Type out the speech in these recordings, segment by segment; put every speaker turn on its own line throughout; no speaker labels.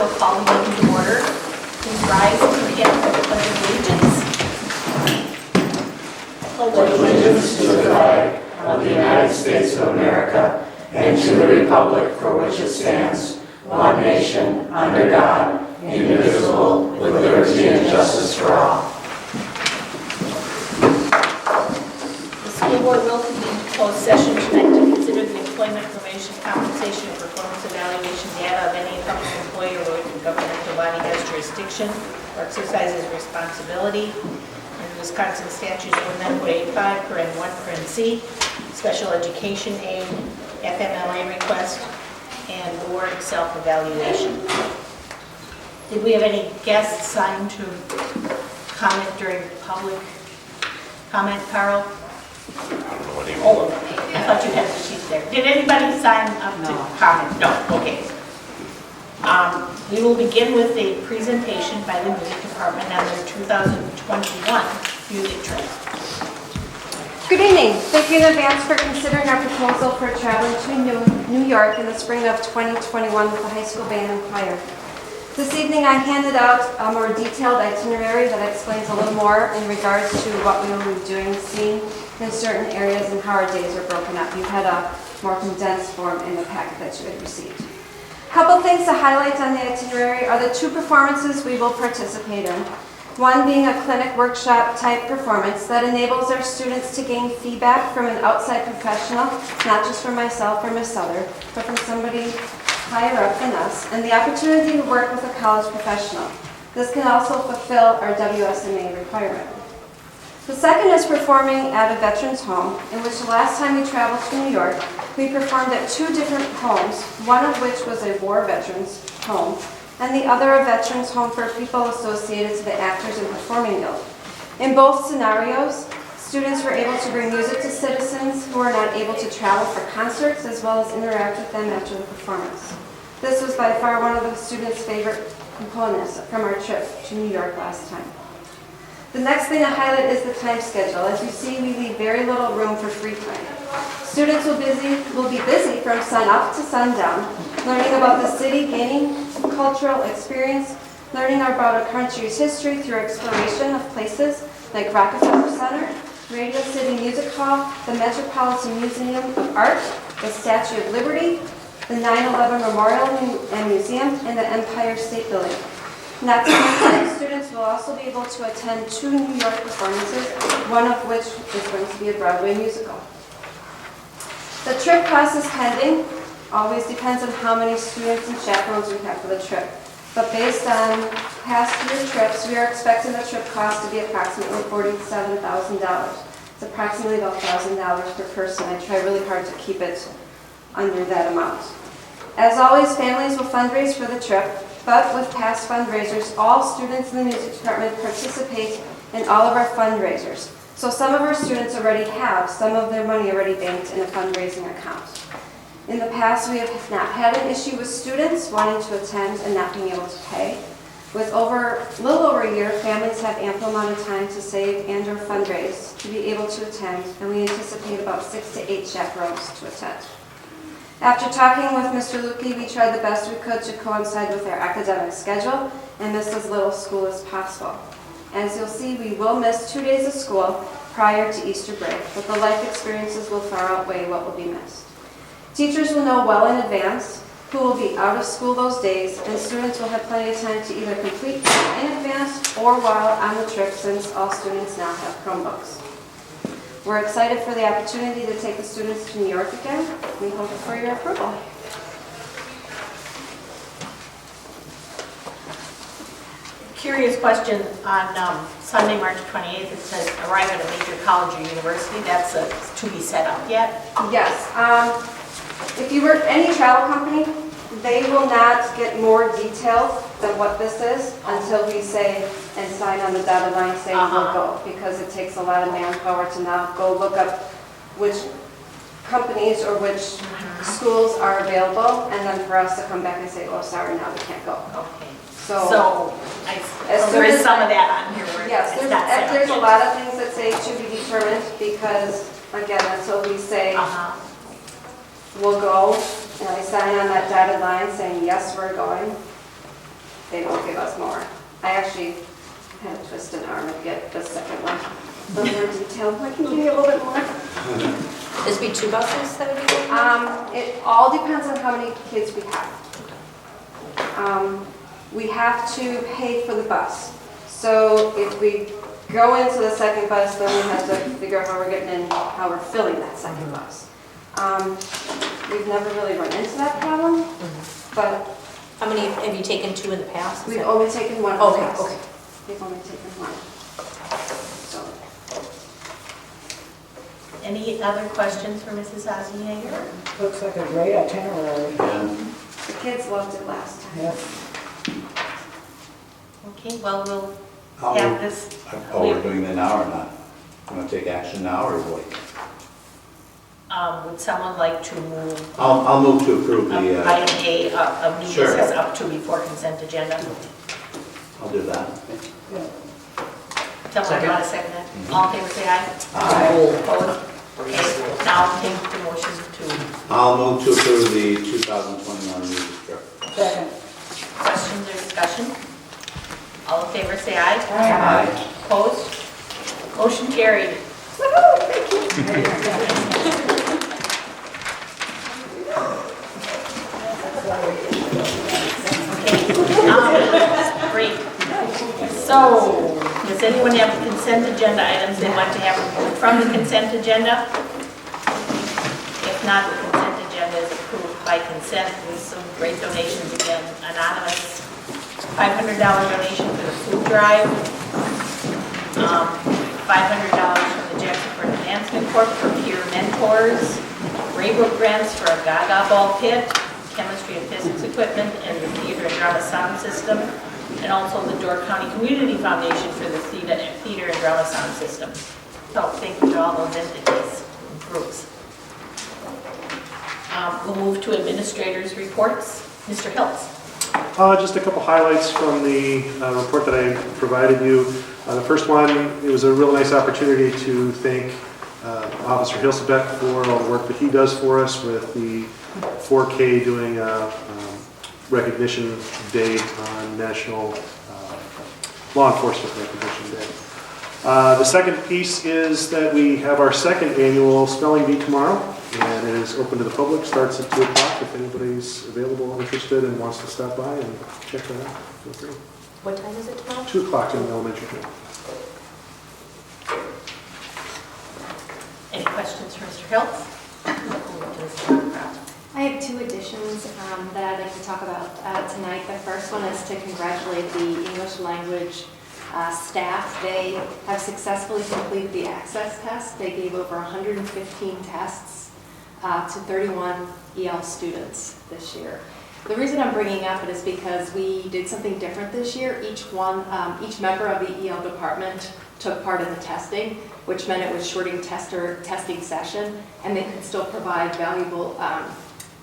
will call the meeting to order. Please rise and begin with the pledge of allegiance.
Pledge allegiance to the flag of the United States of America and to the republic for which it stands, one nation, under God, indivisible, with liberty and justice for all.
The school board will convene to closed session tonight to consider the employment information, compensation, and performance evaluation data of any public employee or governmental body has jurisdiction or exercises responsibility. In Wisconsin statutes 19185, paren 1, paren C, special education aid, FMLA request, and board self-evaluation. Did we have any guests sign to comment during public comment, Carl? Oh, I thought you had the sheet there. Did anybody sign up to comment? No, okay. We will begin with a presentation by the music department on their 2021 music trip.
Good evening. Thank you in advance for considering our proposal for traveling to New York in the spring of 2021 with the high school band and choir. This evening I handed out a more detailed itinerary that explains a little more in regards to what we will be doing, seeing in certain areas and how our days are broken up. You had a more condensed form in the packet that you had received. A couple things to highlight on the itinerary are the two performances we will participate in. One being a clinic workshop type performance that enables our students to gain feedback from an outside professional, not just from myself or Ms. Souther, but from somebody higher up than us, and the opportunity to work with a college professional. This can also fulfill our WSMA requirement. The second is performing at a veteran's home, in which the last time we traveled to New York, we performed at two different homes, one of which was a war veterans home, and the other a veterans home for people associated to the Actors and Performing Guild. In both scenarios, students were able to bring music to citizens who were not able to travel for concerts, as well as interact with them after the performance. This was by far one of the students' favorite components from our trip to New York last time. The next thing to highlight is the time schedule. As you see, we leave very little room for free time. Students will be busy from sun up to sundown, learning about the city, gaining cultural experience, learning about our country's history through exploration of places like Rockefeller Center, Radio City Music Hall, the Metropolitan Museum of Art, the Statue of Liberty, the 9/11 Memorial and Museum, and the Empire State Building. Not to mention, students will also be able to attend two New York performances, one of which is going to be a Broadway musical. The trip cost is pending. Always depends on how many students and chaperones we have for the trip. But based on past year trips, we are expecting the trip cost to be approximately $47,000. It's approximately about $1,000 per person. I try really hard to keep it under that amount. As always, families will fundraise for the trip, but with past fundraisers, all students in the music department participate in all of our fundraisers. So some of our students already have some of their money already banked in a fundraising account. In the past, we have not had an issue with students wanting to attend and not being able to pay. With a little over a year, families have ample amount of time to save and or fundraise to be able to attend, and we anticipate about 6 to 8 chaperones to attend. After talking with Mr. Lukey, we tried the best we could to coincide with our academic schedule and miss as little school as possible. As you'll see, we will miss 2 days of school prior to Easter break, but the life experiences will far outweigh what will be missed. Teachers will know well in advance who will be out of school those days, and students will have plenty of time to either complete in advance or while on the trip, since all students now have Chromebooks. We're excited for the opportunity to take the students to New York again. We hope for your approval.
Curious question on Sunday, March 28th, it says arrive at a major college or university. That's to be set up yet?
Yes. If you work any travel company, they will not get more details than what this is until we say and sign on the dotted line saying we'll go, because it takes a lot of manpower to now go look up which companies or which schools are available, and then for us to come back and say, oh, sorry, now we can't go.
Okay.
So
there is some of that on here where
yes,
it's not set up
there's a
yet.
lot of things that say to be determined, because again, until we say we'll go, and I sign on that dotted line saying yes, we're going, bus more. I actually had to twist an arm and get the second one a little more detailed. I can give you a little bit more.
This be 2 buses that would be going on?
It all depends on how many kids we have. We have to pay for the bus. So if we go into the second bus, then we have to figure out how we're getting in, how we're filling that second bus. We've never really run into that problem, but
How many have you taken 2 in the past? Is
we've
that-
only taken one.
Okay,
class.
okay.
We've only taken one. So,
Any other questions for Mrs. Hasenhager?
Looks like a great itinerary.
the kids loved it last time.
Yes.
Okay, well, we'll
How-
have this.
Oh, we're doing that now or not? You want to take action now or wait?
Would someone like to move
I'll move to approve the,
item A of new
Sure.
business up to before consent agenda?
I'll do that.
Someone want to second that? All in favor, say aye.
Aye.
Opposed? Okay, now take the motion to,
I'll move to approve the 2021 music trip.
Second.
questions or discussion? All in favor, say aye.
Aye.
Opposed? Motion carried. Great. So, does anyone have consent agenda items they want to have removed from the consent agenda? If not, the consent agenda is approved by consent with some great donations again. Anonymous, $500 donation for the food drive. $500 from the Jacksonville Advancement Corp for peer mentors. Raybrook grants for a Gaga ball pit, chemistry and physics equipment, and the theater and drama sound system. And also the Door County Community Foundation for the theater and drama sound system. So thank you to all those entities and groups. We'll move to administrators' reports. Mr. Hiltz.
Just a couple highlights from the report that I provided you. The first one, it was a real nice opportunity to thank Officer Hilsebeck for all the work that he does for us with the 4K doing a recognition day on National Law Enforcement Recognition Day. The second piece is that we have our second annual spelling bee tomorrow, and it is open to the public, starts at 2 o'clock. If anybody's available, interested, and wants to stop by and check that out, feel free.
What time is it tomorrow?
2 o'clock in the elementary school.
Any questions for Mr. Hiltz? Mrs. Crowell.
I have 2 additions that I'd like to talk about tonight. The first one is to congratulate the English language staff. They have successfully completed the access test. They gave over 115 tests to 31 EL students this year. The reason I'm bringing up it is because we did something different this year. Each member of the EL department took part in the testing, which meant it was shorting testing session, and they could still provide valuable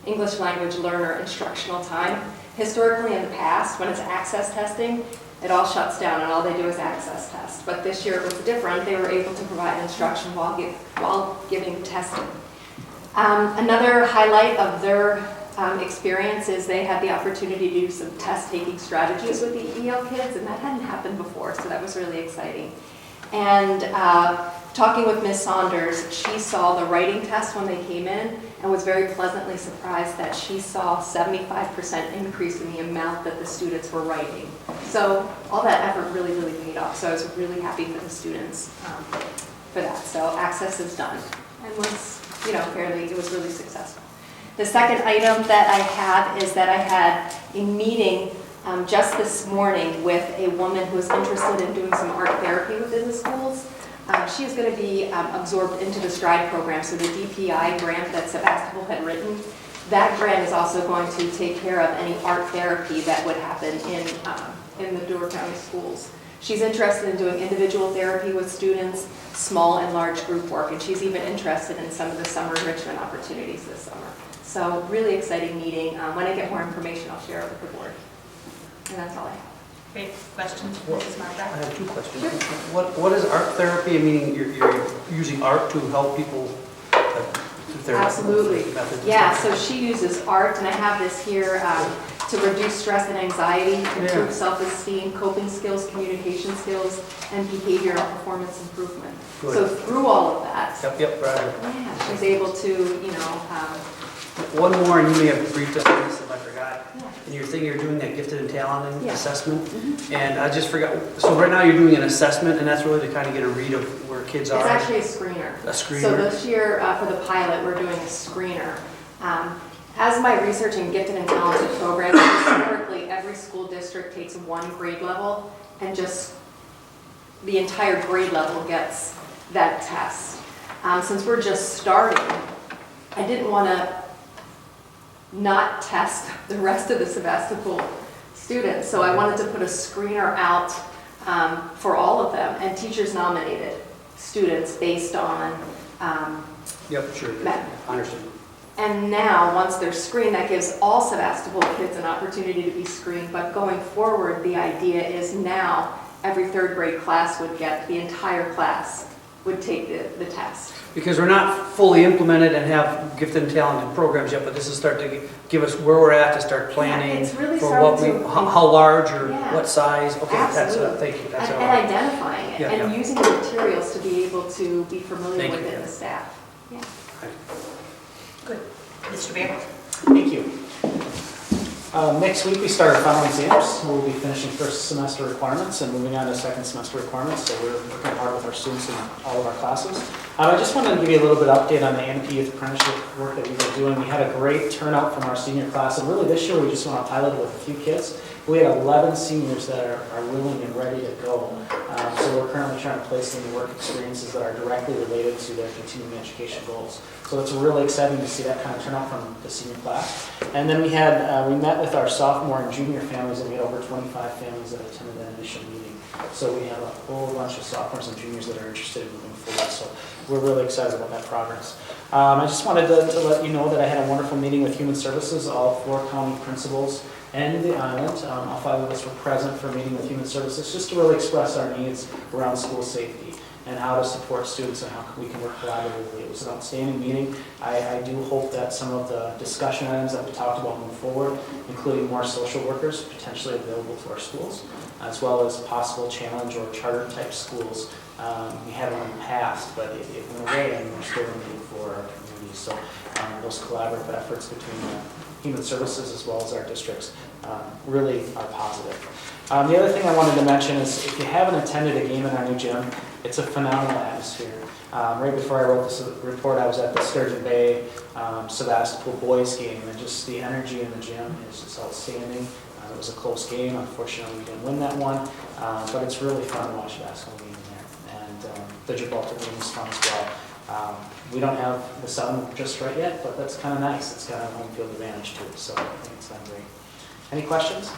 English language learner instructional time. Historically in the past, when it's access testing, it all shuts down and all they do is access test. But this year it was different. They were able to provide instruction while giving testing. Another highlight of their experience is they had the opportunity to do some test-taking strategies with the EL kids, and that hadn't happened before, so that was really exciting. And talking with Ms. Saunders, she saw the writing test when they came in and was very pleasantly surprised that she saw 75% increase in the amount that the students were writing. So all that effort really, really paid off. So I was really happy for the students for that. So access is done and was, it was really successful. The second item that I have is that I had a meeting just this morning with a woman who is interested in doing some art therapy within the schools. She is going to be absorbed into the STRIDE program, so the DPI grant that Sevastopol had written. That grant is also going to take care of any art therapy that would happen in the Door County schools. She's interested in doing individual therapy with students, small and large group work, and she's even interested in some of the summer enrichment opportunities this summer. So really exciting meeting. When I get more information, I'll share it with the board. And that's all I have.
Great. Questions for Mrs.
I
Margaret?
have 2 questions. What is art therapy? Meaning you're using art to help people through therapy?
Absolutely.
Methods?
Yeah, so she uses art, and I have this here to reduce stress and anxiety, improve self-esteem, coping skills, communication skills, and behavioral performance improvement.
Good.
So through all of that,
Yep, right.
yeah, she's able to,
One more, and you may have briefed us on this if I forgot.
yeah.
In your thing, you're doing that gifted and talented
Yeah.
assessment,
Mhm.
and I just forgot, so right now you're doing an assessment, and that's really to kind of get a read of where kids are?
It's actually a screener.
A screener?
So this year, for the pilot, we're doing a screener. As my research in gifted and talented programs, historically, every school district takes one grade level, and just the entire grade level gets that test. Since we're just starting, I didn't want to not test the rest of the Sevastopol students, so I wanted to put a screener out for all of them, and teachers nominated students based on
Yep, sure.
Matt.
Understood.
And now, once they're screened, that gives all Sevastopol kids an opportunity to be screened. But going forward, the idea is now every third grade class would get, the entire class would take the test.
Because we're not fully implemented and have gifted and talented programs yet, but this is start to give us where we're at to start planning
it's really
for what we,
starting to-
how large or
Yeah.
what size. Okay, that's,
Absolutely.
thank you. That's
And
all right.
identifying it,
Yeah,
and
yeah.
using the materials to be able to be familiar
Thank
with
you.
it in the staff. Yeah.
Good. Mr. Bear?
Thank you. Next week, we start our final exams. We'll be finishing first semester requirements and moving on to second semester requirements, so we're working hard with our students in all of our classes. I just wanted to give you a little bit of update on the NP Youth Apprenticeship work that we've been doing. We had a great turnout from our senior class, and really this year we just went on pilot with a few kids. We had 11 seniors that are willing and ready to go. So we're currently trying to place them in work experiences that are directly related to their continuing education goals. So it's really exciting to see that kind of turnout from the senior class. And then we met with our sophomore and junior families, and we had over 25 families that attended that initial meeting. So we have a whole bunch of sophomores and juniors that are interested in moving forward. So we're really excited about that progress. I just wanted to let you know that I had a wonderful meeting with Human Services, all 4 county principals and the island. All 5 of us were present for a meeting with Human Services just to really express our needs around school safety and how to support students and how we can work collaboratively. It was an outstanding meeting. I do hope that some of the discussion items that we talked about move forward, including more social workers potentially available to our schools, as well as possible challenge or charter type schools. We had one in the past, but it went away, and we're still looking for our community. So those collaborative efforts between Human Services as well as our districts really are positive. The other thing I wanted to mention is if you haven't attended a game in our new gym, it's a phenomenal atmosphere. Right before I wrote this report, I was at the Sturgeon Bay Sevastopol boys game, and just the energy in the gym is just outstanding. It was a close game. Unfortunately, we didn't win that one, but it's really fun to watch a basketball game in there. And the Gibraltar game is fun as well. We don't have the sun just right yet, but that's kind of nice. It's got a home field advantage to it, so I think it's done great. Any questions?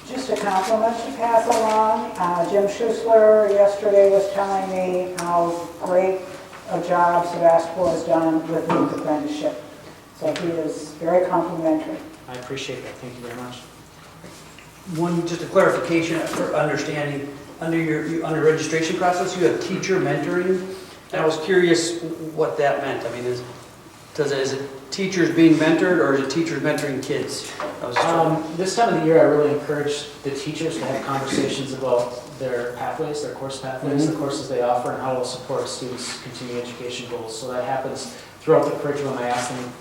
Just a compliment to pass along. Jim Schussler yesterday was telling me how great a job Sevastopol has done with youth apprenticeship. So he is very complimentary.
I appreciate that. Thank you very much.
Just a clarification for understanding, under registration process, you have teacher mentoring. And I was curious what that meant. I mean, is it teachers being mentored, or is it teachers mentoring kids?
This time of the year, I really encourage the teachers to have conversations about their pathways, their course pathways, the courses they offer, and how to support students' continuing education goals. So that happens throughout the curriculum. I ask them,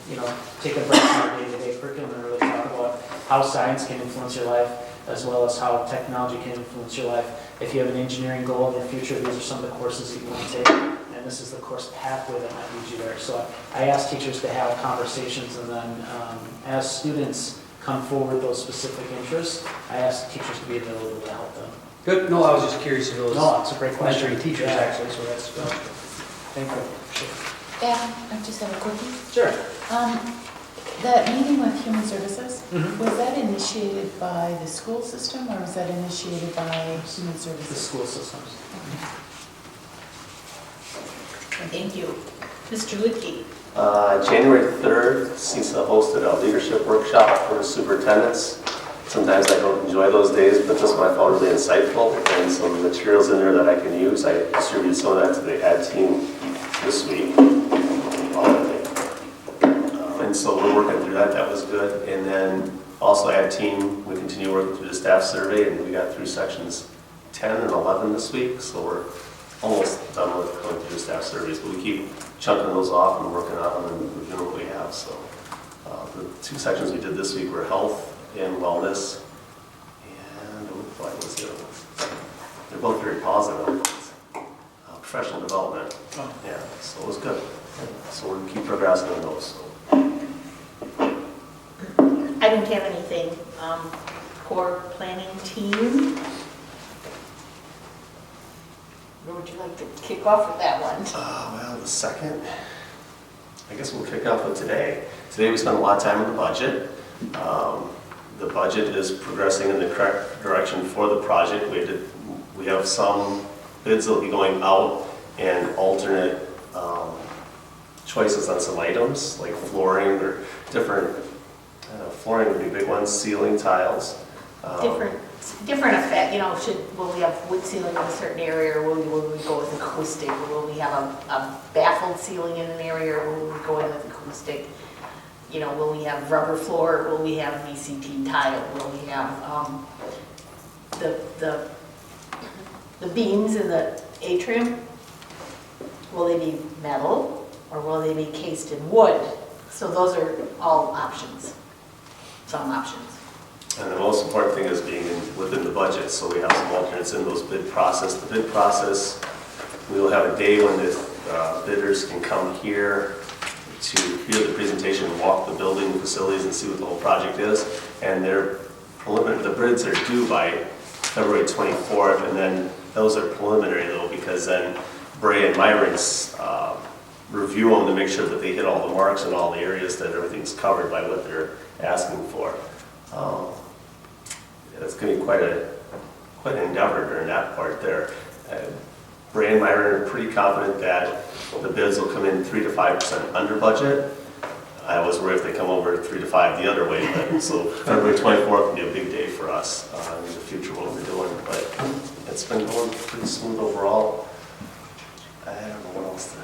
take a break from their day-to-day curriculum and really talk about how science can influence your life, as well as how technology can influence your life. If you have an engineering goal in your future, these are some of the courses that you want to take, and this is the course pathway that might lead you there. So I ask teachers to have conversations, and then as students come forward with those specific interests, I ask teachers to be available to help them.
Good. No, I was just curious if it was
No, it's a great question.
mentoring teachers,
Yeah.
actually, so that's good.
Thank you. Sure.
I just have a quickie.
Sure.
That meeting with Human Services,
Mhm.
was that initiated by the school system or was that initiated by Human
The
Services?
school systems.
Thank you. Mr. Lidkey?
January 3rd, CISA hosted a leadership workshop for the superintendents. Sometimes I don't enjoy those days, but this one I found really insightful, and some materials in there that I can use. I distributed some of that to the ad team this week. And so we're working through that. That was good. And then Also, Ed team, we continue working through the staff survey, and we got through sections 10 and 11 this week, so we're almost done with going through the staff surveys, but we keep chunking those off and working on them and reviewing what we have. So the 2 sections we did this week were health and wellness, and what was the other one? They're both very positive. Professional development. Yeah, so it was good. So we're gonna keep progressing on those. So.
I don't have anything. Core planning team. Where would you like to kick off with that one?
Well, the second, I guess we'll kick off with today. Today we spent a lot of time on the budget. The budget is progressing in the correct direction for the project. We have some bids that will be going out and alternate choices on some items like flooring or different, flooring would be big ones, ceiling tiles.
Different effect, will we have wood ceiling in a certain area, or will we go with acoustic? Or will we have a baffled ceiling in an area, or will we go in with acoustic? Will we have rubber floor, or will we have VCT tile? Will we have the beams in the atrium? Will they be metal, or will they be cased in wood? So those are all options, some options.
And the most important thing is being within the budget, so we have some alternates in those bid process. The bid process, we will have a day when the bidders can come here to hear the presentation, walk the building facilities and see what the whole project is. And the bids are due by February 24th, and then those are preliminary though, because then Bray and Myron's review them to make sure that they hit all the marks in all the areas, that everything's covered by what they're asking for. It's going to be quite an endeavor during that part there. Bray and Myron are pretty confident that the bids will come in 3 to 5% under budget. I was worried if they come over 3 to 5 the other way, but so February 24th will be a big day for us in the future what we're doing. But it's been going pretty smooth overall. I don't know what else to.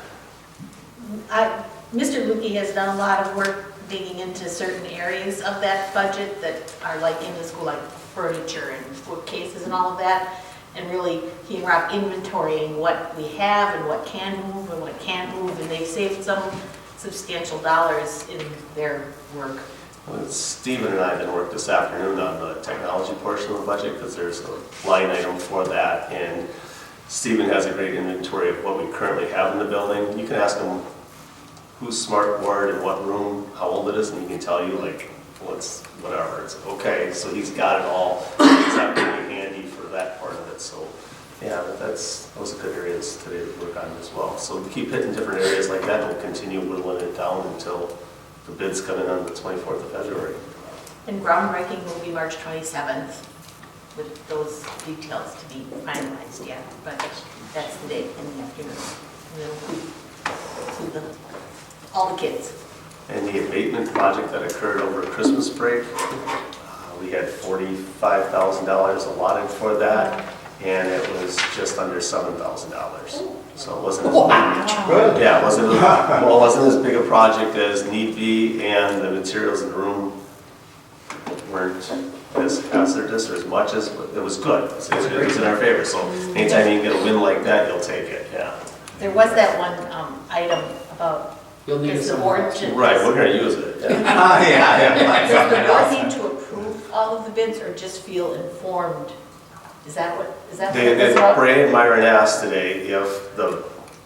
Mr. Lukey has done a lot of work digging into certain areas of that budget that are like in the school, like furniture and bookcases and all of that. And really, he and Rob inventorying what we have and what can move and what can't move. And they've saved some substantial dollars in their work.
Well, Stephen and I did work this afternoon on the technology portion of the budget because there's a line item for that. And Stephen has a great inventory of what we currently have in the building. You can ask him whose smart board in what room, how old it is, and he can tell you like whatever. It's okay. So he's got it all. It's not really handy for that part of it. So yeah, those are good areas today to work on as well. So we keep hitting different areas like that, and we'll continue whittling it down until the bids come in on the 24th of February. And
groundbreaking will be March 27th with those details to be finalized yet, but that's the date in the afternoon. And it'll include all the kids.
And the abatement project that occurred over Christmas break, we had $45,000 allotted for that, and it was just under $7,000. So it wasn't it wasn't as big a project as need be, and the materials in the room weren't as hazardous or as much as, but it was good. So it was in our favor. So anytime you can get a win like that, you'll take it. Yeah.
There was that one item about.
You'll need
the board
right, we're going to use it. Yeah.
Does the board need to approve all of the bids or just feel informed? Is that what it's about?
Bray and Myron asked today if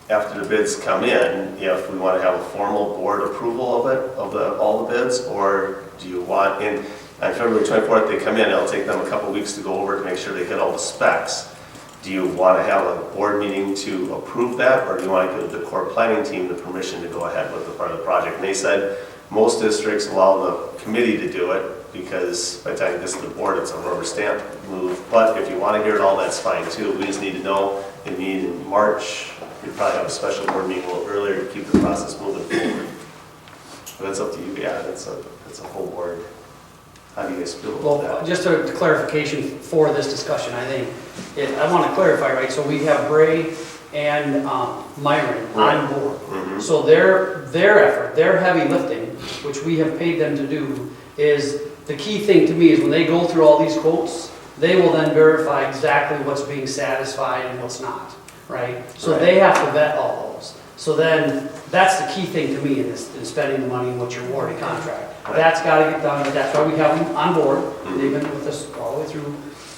after the bids come in, if we want to have a formal board approval of it, all the bids, or do you want, on February 24th they come in, it'll take them a couple weeks to go over to make sure they hit all the specs. Do you want to have a board meeting to approve that, or do you want to give the core planning team the permission to go ahead with the part of the project? And they said most districts allow the committee to do it because by the time it gets to the board, it's a rubber stamp move. But if you want to hear it all, that's fine too. We just need to know if you need in March. We'd probably have a special board meeting a little earlier to keep the process moving forward. But that's up to you. Yeah, it's a whole board. How do you guys feel about that?
Well, just a clarification for this discussion, I think. I want to clarify, right? So we have Bray and Myron on board.
Mm-hmm.
So their effort, their heavy lifting, which we have paid them to do, is the key thing to me is when they go through all these quotes, they will then verify exactly what's being satisfied and what's not, right? So
Right.
they have to vet all those. So then, that's the key thing to me in this, in spending the money and what you're awarding contract.
Right.
That's gotta get done, but that's why we have them on board, they've been with us all the way through.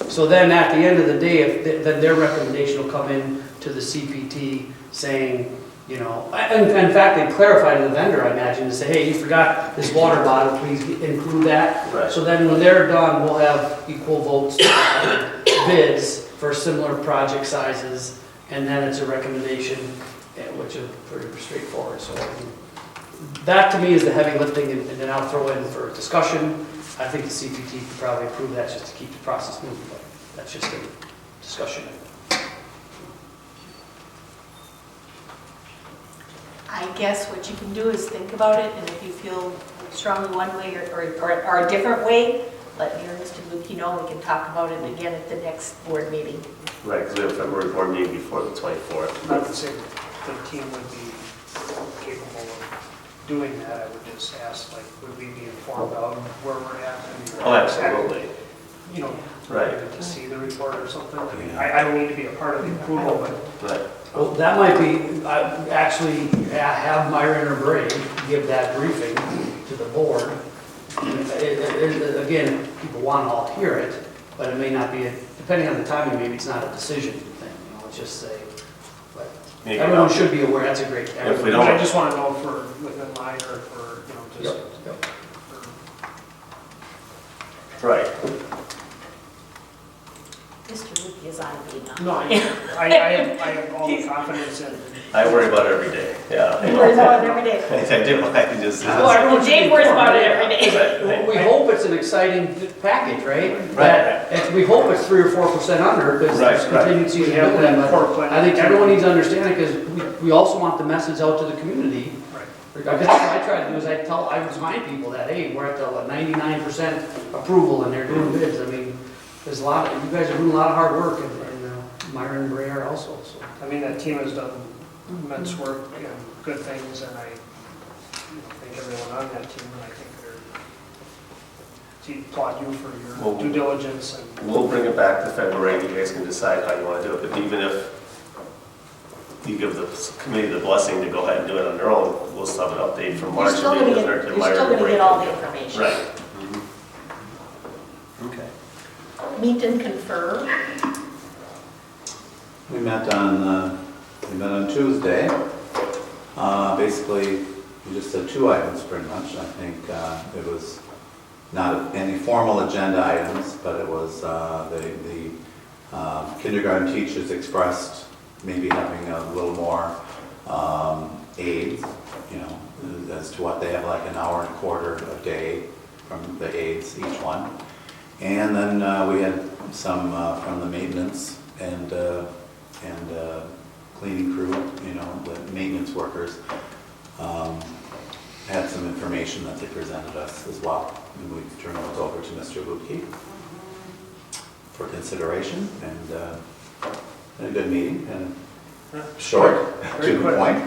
So then at the end of the day, then their recommendation will come in to the CPT saying, you know, and in fact, they clarify to the vendor, I imagine, to say, hey, you forgot this water bottle, please include that.
Right.
So then when they're done, we'll have equal votes, bids for similar project sizes, and then it's a recommendation, which is pretty straightforward. So that to me is the heavy lifting, and then I'll throw in for discussion. I think the CPT could probably approve that just to keep the process moving, but that's just a discussion.
I guess what you can do is think about it, and if you feel strongly one way or a different way, let me or Mr. Lukey know, we can talk about it again at the next board meeting.
Right, because we have a February board meeting before the 24th.
I would say the team would be capable of doing that. I would just ask, like, would we be informed of where we're at? And
Oh, absolutely.
You know,
Right.
maybe to see the report or something. I mean, I don't need to be a part of the approval, but
Right.
Well, that might be, actually have Myron or Bray give that briefing to the board. Again, people want to all hear it, but it may not be, depending on the timing, maybe it's not a decision thing, you know, it's just say, but
Maybe
everyone
not.
should be aware, that's a great.
If we
I
don't,
just want to know if we're within line or if we're, you know, just.
Yep, yep.
right.
Mr. Lukey is on me now.
No, I have all the confidence in.
I worry about it every day, yeah.
He worries about it every day.
I do, I just.
Well, Dave worries about it every day.
Right.
We hope it's an exciting package, right?
Right.
We hope it's 3 or 4% under, because
Right,
there's
right.
contingency in
We have
building,
that
but
core plan.
I think everyone needs to understand it, because we also want the message out to the community.
Right.
I guess what I try to do is I remind people that, hey, we're at the 99% approval and they're doing bids. I mean, there's a lot, you guys are doing a lot of hard work, and Myron and Bray are also, so.
I mean, that team has done immense work and good things, and I thank everyone on that team, and I think to applaud you for your
Well,
due diligence and.
We'll bring it back to February, and you guys can decide how you want to do it, but even if you give the committee the blessing to go ahead and do it on their own, we'll still have an update from
You're
March.
still gonna get all the information.
Right. Okay.
Meet and confer.
We met on Tuesday. Basically, we just had 2 items pretty much. I think it was not any formal agenda items, but it was the kindergarten teachers expressed maybe having a little more aides, you know, as to what they have, like an hour and a quarter a day from the aides, each one. And then we had some from the maintenance and cleaning crew, you know, the maintenance workers, had some information that they presented us as well. And we turned those over to Mr. Lukey for consideration, and had a good meeting, and short, to the point.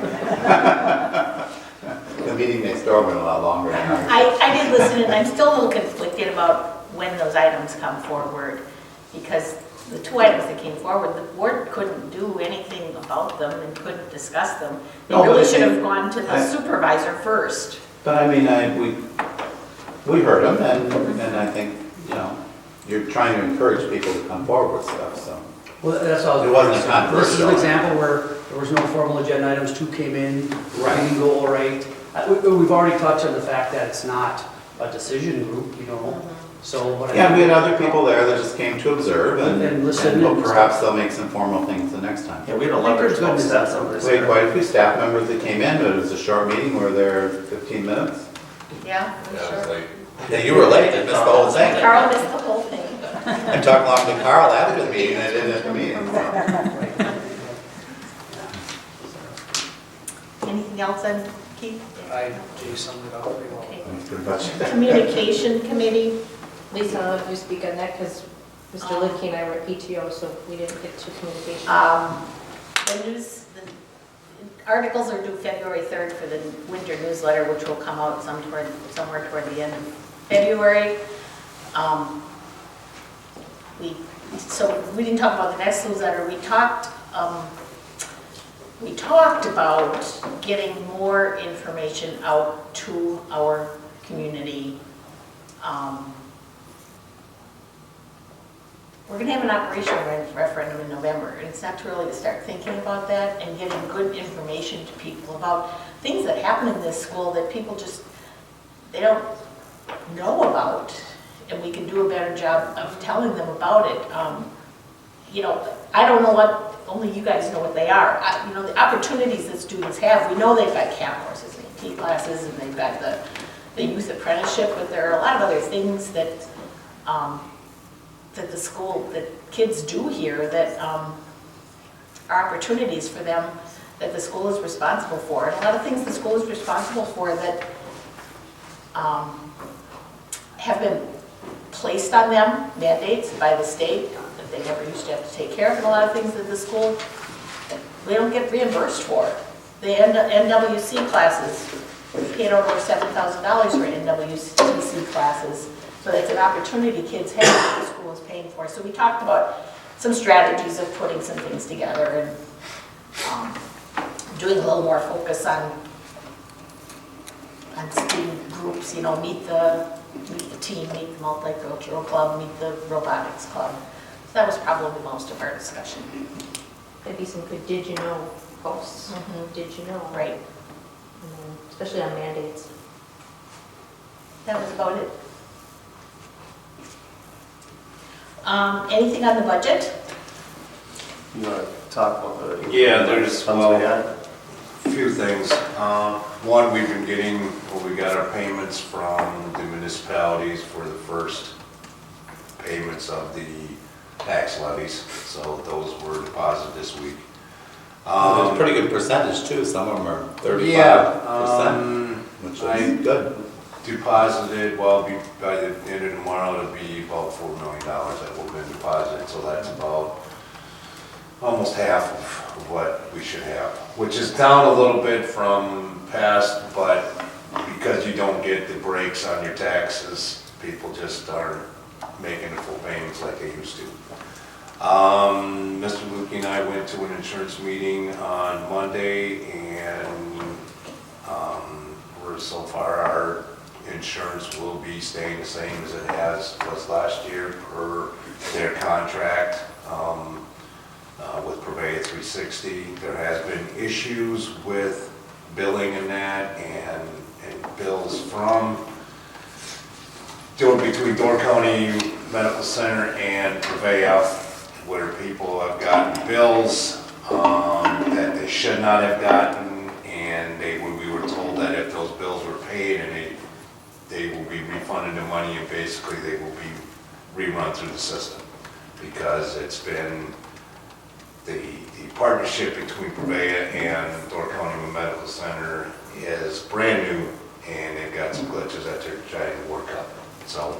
The meeting next door went a lot longer than ours.
I did listen, and I'm still a little conflicted about when those items come forward, because the 2 items that came forward, the board couldn't do anything about them and couldn't discuss them. They
No, but
really
I
should have
think-
gone to the supervisor first.
But I mean, we heard them, and I think, you know, you're trying to encourage people to come forward with stuff, so.
Well, that's all.
It wasn't
This is
controversial.
an example where there was no formal agenda items, 2 came in,
Right.
didn't go all right. We've already touched on the fact that it's not a decision group, you know, so. but I
Yeah, we had
think-
other people there that just came to observe,
And listen
but
and
perhaps they'll make some formal things the next time.
Yeah, we had 11 or 12 staff members.
We had quite a few staff members that came in, but it was a short meeting. We were there 15 minutes.
Yeah, sure.
Yeah, you were late, and missed the whole thing.
Carl missed the whole thing.
I talked long to Carl after the meeting, and I didn't at the meeting. so.
Anything else on Keith?
Jay summed it up pretty well.
Okay.
That's pretty much it.
Communication committee.
Lisa, I'll let you speak on that, because Mr. Lidkey and I were at PTO, so we didn't get to communication.
The articles are due February 3rd for the winter newsletter, which will come out somewhere toward the end of February. So we didn't talk about the next newsletter. We talked about getting more information out to our community. We're going to have an operational referendum in November, and it's not too early to start thinking about that and getting good information to people about things that happen in this school that people just, they don't know about, and we can do a better job of telling them about it. You know, I don't know what, only you guys know what they are. You know, the opportunities that students have, we know they've got CAP courses and AP classes, and they've got the youth apprenticeship, but there are a lot of other things that that the school, that kids do here that are opportunities for them that the school is responsible for. And a lot of things the school is responsible for that have been placed on them, mandates by the state that they never used to have to take care of, and a lot of things that the school, they don't get reimbursed for. The NWC classes, we paid over $7,000 for NWC classes. So that's an opportunity kids have that the school is paying for. So we talked about some strategies of putting some things together and doing a little more focus on student groups, you know, meet the team, meet the multicultural club, meet the robotics club. So that was probably most of our discussion.
Maybe some good did you know posts. Did you know?
Right.
Especially on mandates.
That was about it. Anything on the budget?
You want to talk about the...
Yeah, there's,
funds we had?
a few things. One, we've been getting, we got our payments from the municipalities for the first payments of the tax levies, so those were deposited this week.
There's a pretty good percentage too, some of them are 35%, which is good.
Deposited, well, by the end of tomorrow, it'll be about $4 million that will have been deposited, so that's about almost half of what we should have, which is down a little bit from past, but because you don't get the breaks on your taxes, people just aren't making the full payments like they used to. Mr. Lukey and I went to an insurance meeting on Monday, and so far our insurance will be staying the same as it was last year per their contract with Purveyor 360. There has been issues with billing and that, and bills from between Door County Medical Center and Purveyor, where people have gotten bills that they should not have gotten, and we were told that if those bills were paid, and they will be refunded the money, and basically they will be rerun through the system, because it's been the partnership between Purveyor and Door County Medical Center is brand new, and they've got some glitches that they're trying to work up. So,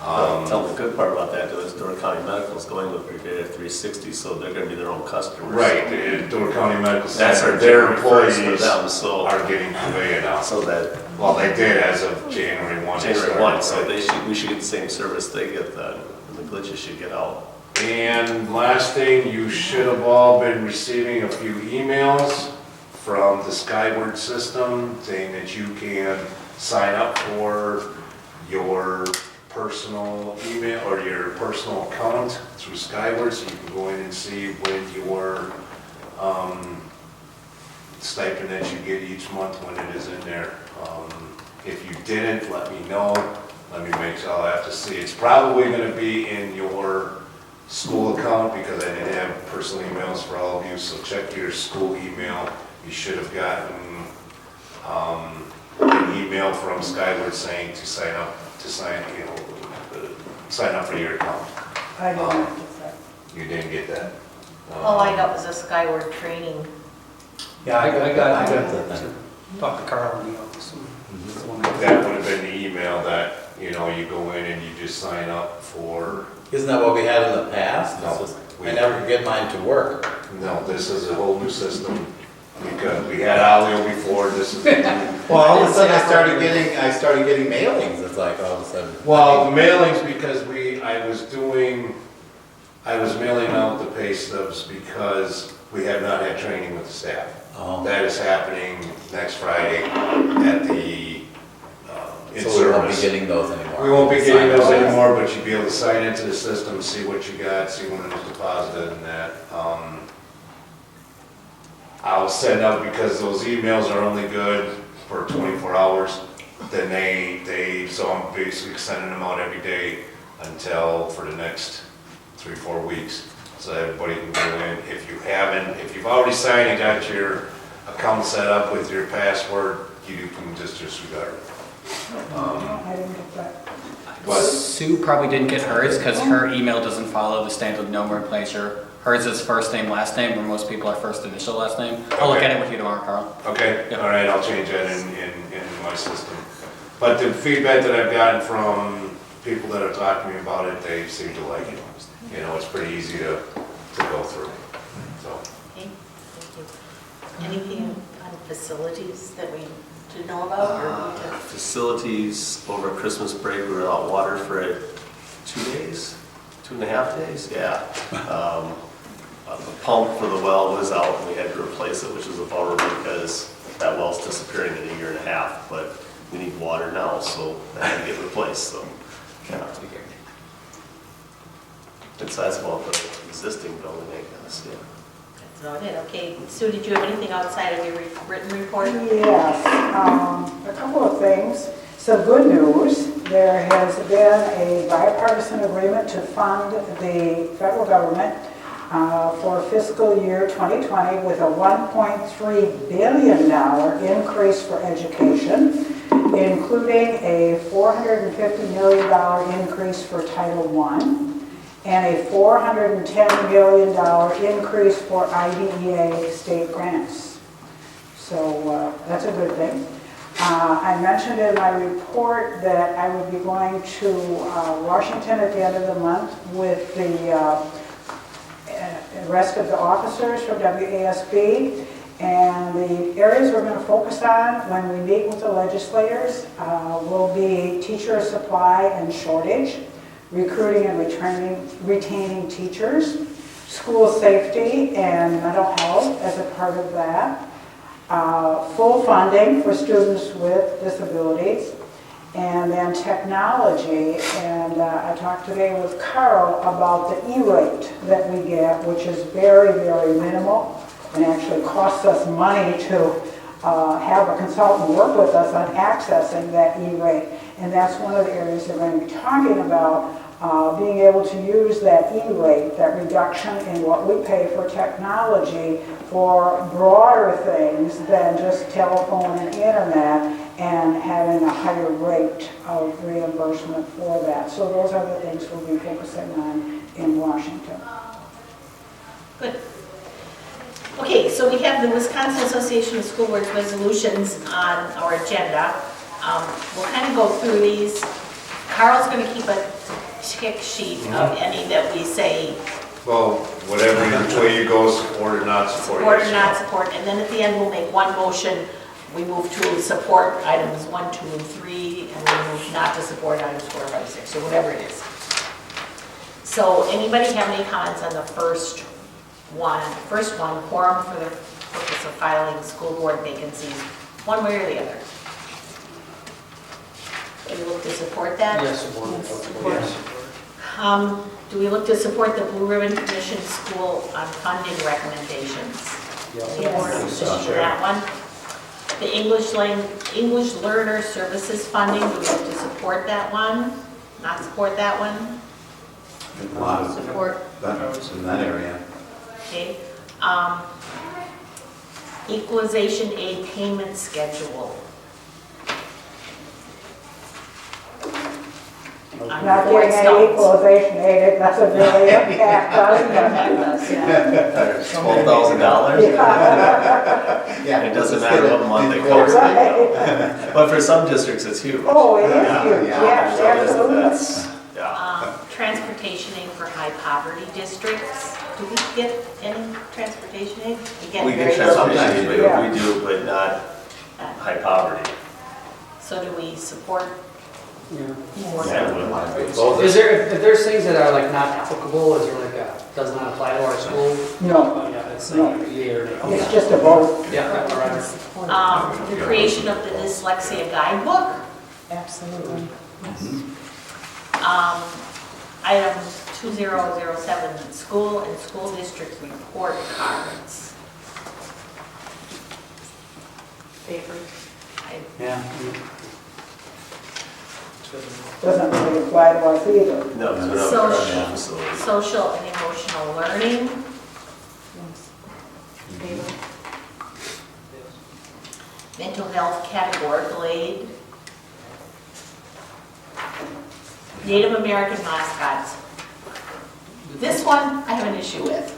tell the good part about that though is Door County Medical is going with Purveyor 360, so they're going to be their own customers.
right, the Door County Medical
That's
Center,
our
their
employees
employees
for them, so
are getting Purveyor now.
so that
Well, they did as of January 1.
January 1, so we should get the same service they get then, and the glitches should get out.
And last thing, you should have all been receiving a few emails from the Skyward system saying that you can sign up for your personal email or your personal account through Skyward, so you can go in and see when your stipend that you get each month, when it is in there. If you didn't, let me know. Let me make sure. I'll have to see. It's probably going to be in your school account because I didn't have personal emails for all of you, so check your school email. You should have gotten an email from Skyward saying to sign up for your account.
I didn't get that.
You didn't get that?
All I got was a Skyward training.
Yeah, I got
the thing.
talk to Carl in the office.
That would have been the email that, you go in and you just sign up for.
Isn't that what we had in the past?
No.
I never could get mine to work.
No, this is a whole new system. Because we had Alio before, this is.
Well, all of a sudden I started getting mailings, it's like all of a sudden.
Well, the mailings, because I was mailing out the pay stubs because we have not had training with the staff.
Oh.
That is happening next Friday at the, in
So we won't be
service.
getting those anymore.
We won't be
Sign
getting those
those.
anymore, but you'll be able to sign into the system, see what you got, see when it was deposited and that. I'll send out, because those emails are only good for 24 hours, then so I'm basically sending them out every day until, for the next 3-4 weeks, so everybody can go in. If you've already signed and got your account set up with your password, you can just disregard it.
I didn't get that.
But
Sue probably didn't get hers because her email doesn't follow the standard nomenclature. Hers is first name, last name, where most people are first initial, last name. I'll look
Okay.
at it with you tomorrow, Carl.
Okay,
Yep.
all right, I'll change that in my system. But the feedback that I've gotten from people that have talked to me about it, they seem to like it. You know, it's pretty easy to go through, so.
Okay, thank you. Anything on facilities that we should know about or need to?
Facilities over Christmas break, we were without water for 2 days, 2.5 days, yeah. The pump for the well was out and we had to replace it, which is a bummer because that well's disappearing in 1.5 years, but we need water now, so that had to get replaced, so. Yeah. It's sizable, the existing building, I guess, yeah.
That's not it, okay. Sue, did you have anything outside of your written report?
Yes, a couple of things. Some good news, there has been a bipartisan agreement to fund the federal government for fiscal year 2020 with a $1.3 billion increase for education, including a $450 million increase for Title I and a $410 million increase for IDEA state grants. So that's a good thing. I mentioned in my report that I would be going to Washington at the end of the month with the rest of the officers from WASB, and the areas we're going to focus on when we meet with the legislators will be teacher supply and shortage, recruiting and retaining teachers, school safety and mental health as a part of that, full funding for students with disabilities, and then technology. And I talked today with Carl about the E-rate that we get, which is very, very minimal and actually costs us money to have a consultant work with us on accessing that E-rate. And that's one of the areas that we're going to be talking about, being able to use that E-rate, that reduction in what we pay for technology for broader things than just telephone and internet, and having a higher rate of reimbursement for that. So those are the things we'll be focusing on in Washington.
Good. Okay, so we have the Wisconsin Association of School Boards resolutions on our agenda. We'll kind of go through these. Carl's going to keep a tick sheet of any that we say
Well, whatever, which way you go, support or not support.
support
yes
or
or
not
no.
support, and then at the end, we'll make one motion. We move to support items 1, 2, and 3, and we move not to support items 4, 5, 6, or whatever it is. So anybody have any comments on the first one? First one, quorum for the purpose of filing school board vacancies, one way or the other. Do we look to support that?
Yes, support.
Yes. Do we look to support the Blue Ribbon Commission School on funding recommendations? Any board opposition to that one? The English Learner Services funding, do we look to support that one? Not support that one?
A lot of
Support,
veterans in that area.
okay. Equalization aid payment schedule. I'm
Not
for
getting
it,
any
Stones.
equalization aid, it doesn't really impact us.
Yeah.
$12,000?
Yeah.
It doesn't matter what month they close it. But for some districts, it's huge.
Oh, it is
Yeah,
huge,
yeah.
yes,
So
absolutely.
that's-
Transportation aid for high poverty districts. Do we get any transportation aid?
We
very
get
low.
transportation, but
Yeah.
we do, but not high poverty.
So do we support
Yeah.
more?
Both
Is there, if there's things that are like not applicable, is there like a, does not apply to our school?
No,
Oh, yeah, it's
No.
like a yea or nay. Okay.
it's just a vote.
Yeah, all right.
The creation of the dyslexia guidebook.
Absolutely.
Item 2007, school and school district report cards.
Favor.
Yeah.
Doesn't really apply to us either.
No, because we're not
Social.
part of that facility.
Social and emotional learning.
Favor.
Mental health categorical aid. Native American mascots. This one I have an issue with.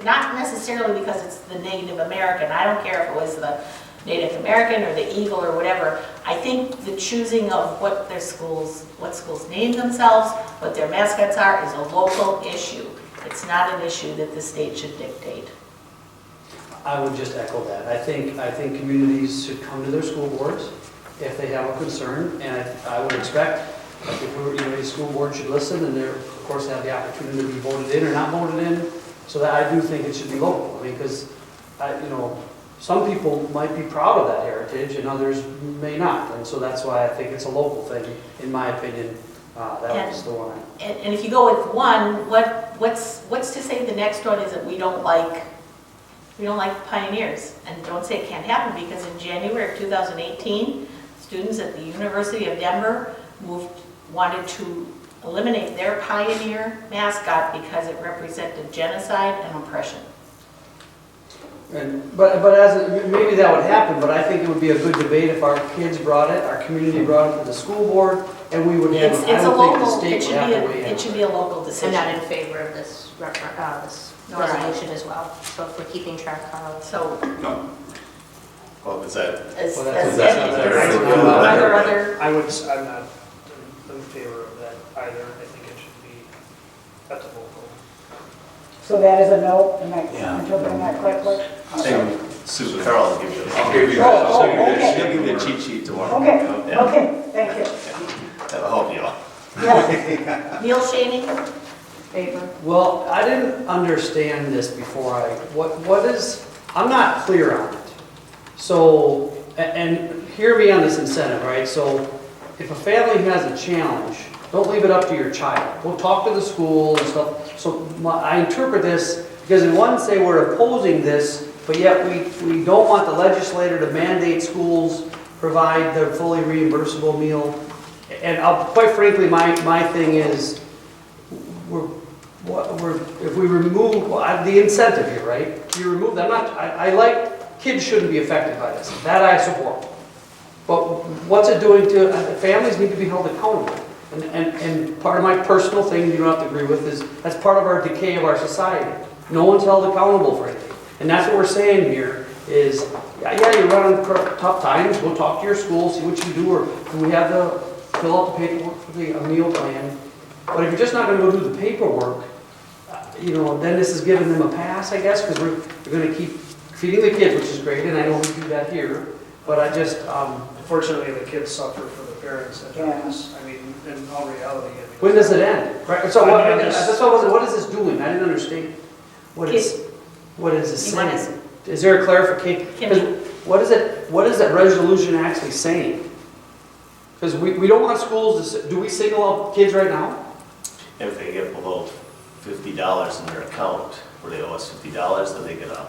Not necessarily because it's the Native American. I don't care if it was the Native American or the Eagle or whatever. I think the choosing of what schools name themselves, what their mascots are, is a local issue. It's not an issue that the state should dictate.
I would just echo that. I think communities should come to their school boards if they have a concern, and I would expect, like if we were, a school board should listen, and they're, of course, have the opportunity to be voted in or not voted in, so that I do think it should be local. I mean, because, some people might be proud of that heritage, and others may not, and so that's why I think it's a local thing, in my opinion. That was the one.
And if you go with one, what's to say the next one is that we don't like pioneers? And don't say it can't happen, because in January of 2018, students at the University of Denver wanted to eliminate their pioneer mascot because it represented genocide and oppression.
But maybe that would happen, but I think it would be a good debate if our kids brought it, our community brought it to the school board, and we would have, I don't think the state would have to weigh in.
It should be a local
I'm
decision.
not in favor of this resolution as well, so if we're keeping track of.
So,
No. Well, is that,
as,
Well,
as,
that's-
other,
I'm not in favor of that either. I think it should be at the local.
So that is a no, am I
Yeah.
interpreting that correctly?
hey, Sue, Carl will give you.
I'll give you
that. Oh,
She'll
okay.
give you a cheat sheet tomorrow.
Okay,
Yeah.
okay, thank you.
That'll help you out.
Yeah,
Neil Shaney?
Favor.
Well, I didn't understand this before what is, I'm not clear on it. So, and hear me on this incentive, right? So if a family has a challenge, don't leave it up to your child. Go talk to the school and stuff. So I interpret this, because in one say we're opposing this, but yet we don't want the legislator to mandate schools provide the fully reimbursable meal. And quite frankly, my thing is, if we remove the incentive here, right? You remove that. I like, kids shouldn't be affected by this. That I support. But what's it doing to, families need to be held accountable. And part of my personal thing, you don't have to agree with, is that's part of our decay of our society. No one's held accountable for anything. And that's what we're saying here is, yeah, you run into tough times, go talk to your school, see what you do, or do we have to fill out the paperwork for the meal plan? But if you're just not going to go do the paperwork, then this is giving them a pass, I guess, because we're going to keep feeding the kids, which is great, and I know we do that here. But I just,
Unfortunately, the kids suffer for the parents at times. I mean, in all reality.
when does it end? Right. So
I mean,
what is this doing? I didn't understand. What is this
You want
saying? Is there a clarification?
Can we-
What is that resolution actually saying? Because we don't want schools to, do we single out kids right now?
If they get below $50 in their account, where they owe us $50, then they get a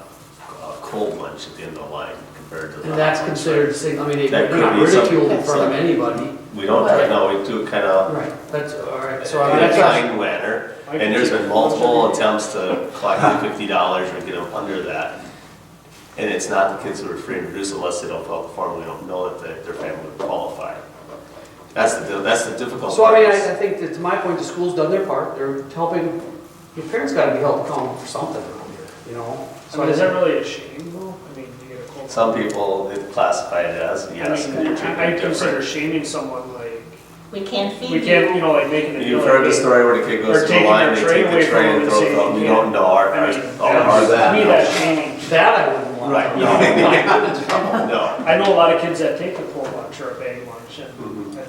cold lunch at the end of the line compared to the.
And that's considered single, I mean,
That
they're not
could be some-
ridiculed in front of anybody.
We don't, no, we do kind of,
Right, that's, all right, so
in
I mean,
a
that's.
kind manner. And there's been multiple attempts to collect the $50 or get them under that. And it's not the kids who are free and reduced unless they don't fill out the form, we don't know that their family would qualify. That's the difficult
So I
part.
mean, I think that to my point, the school's done their part, they're helping, your parents gotta be held accountable for something around here,
So is that really a shame though? I mean, you get a cold.
Some people classify it as, yes. and you're treated
I consider
different.
shaming someone like
We can't feed
We
you.
can't, you know, like making it.
You've heard the story where the kid goes
They're
to the
taking
line,
their
they
tray
take
away
the
from
tray
them
and
and
throw
say,
it out. We
you
don't know our,
I mean,
our,
that.
to me, that's shaming.
That I wouldn't want.
right, no, no.
I know a lot of kids that take a cold lunch or a bag lunch, and
Mhm.
I don't know,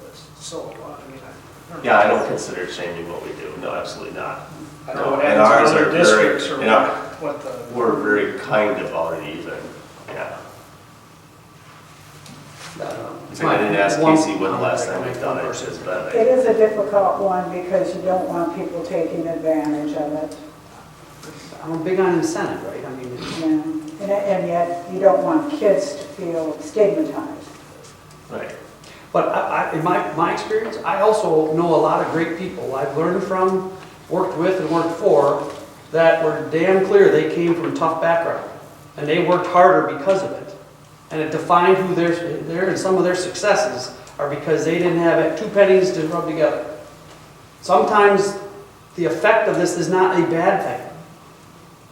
it's so a lot, I mean, I don't know.
Yeah, I don't consider shaming what we do, no, absolutely not.
I know what
And
happens
ours
in other
are very-
districts or
and our-
what the.
We're very kind about it even, yeah. It's like I didn't ask Casey when the last time we done it, it's bad.
It is a difficult one because you don't want people taking advantage of it.
I'm big on incentive, right? I mean,
Yeah. And yet you don't want kids to feel stigmatized.
Right.
but in my experience, I also know a lot of great people I've learned from, worked with and worked for, that were damn clear they came from a tough background. And they worked harder because of it. And it defined who and some of their successes are because they didn't have 2 pennies to rub together. Sometimes the effect of this is not a bad thing.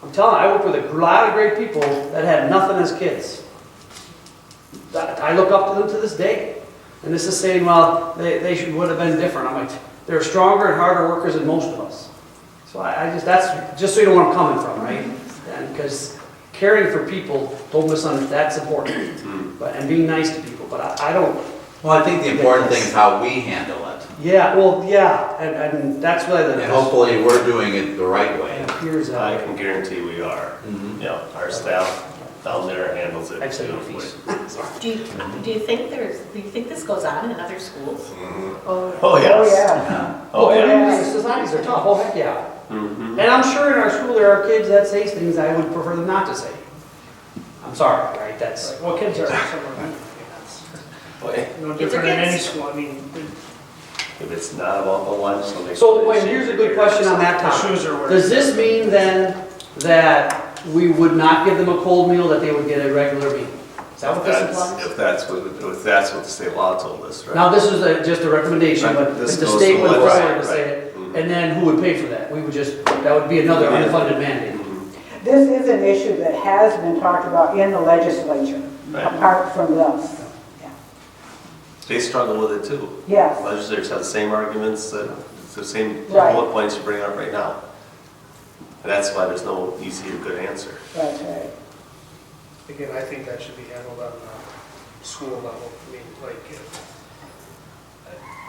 I'm telling you, I work with a lot of great people that had nothing as kids. I look up to them to this day. And this is saying, well, they would have been different. I'm like, they're stronger and harder workers than most of us. So that's just so you know where I'm coming from, right? And because caring for people, don't misunderstand, that's important. And being nice to people, but I don't.
Well, I think the important thing is how we handle it.
Yeah, well, yeah, and that's why the.
And hopefully we're doing it the right way.
it appears
I
that.
can guarantee we are.
Mhm.
Yeah, our staff down there handles it
I've said no
beautifully.
fees.
Do you think this goes on in other schools?
Oh,
Oh,
yes.
yeah.
Oh, yeah.
yeah. Societies are tough, oh, heck yeah.
Mhm.
And I'm sure in our school there are kids that say things I would prefer them not to say. I'm sorry, right, that's.
Well, kids are somewhere, I mean, that's no
Kids are
different in any
kids.
school, I mean,
If it's not about the lunch, so they.
So, wait, here's a good question on that
the
topic.
shoes are where.
Does this mean then that we would not give them a cold meal, that they would get a regular meal? Is that what this implies?
If that's what the state law told us, right?
Now, this is just a recommendation,
Right,
but
this
if the
goes
state
to
went
the
forward
legislature,
to say
right.
it,
Mhm.
and then who would pay for that? We would just, that would be another unfunded mandate.
Mhm.
This is an issue that has been talked about in the legislature,
Right.
apart from this.
They struggle with it too.
Yes,
Legislators have the same arguments, that it's the same
Right.
bullet points you bring up right now. And that's why there's no easy or good answer.
that's right.
Again, I think that should be handled on the school level, I mean, like,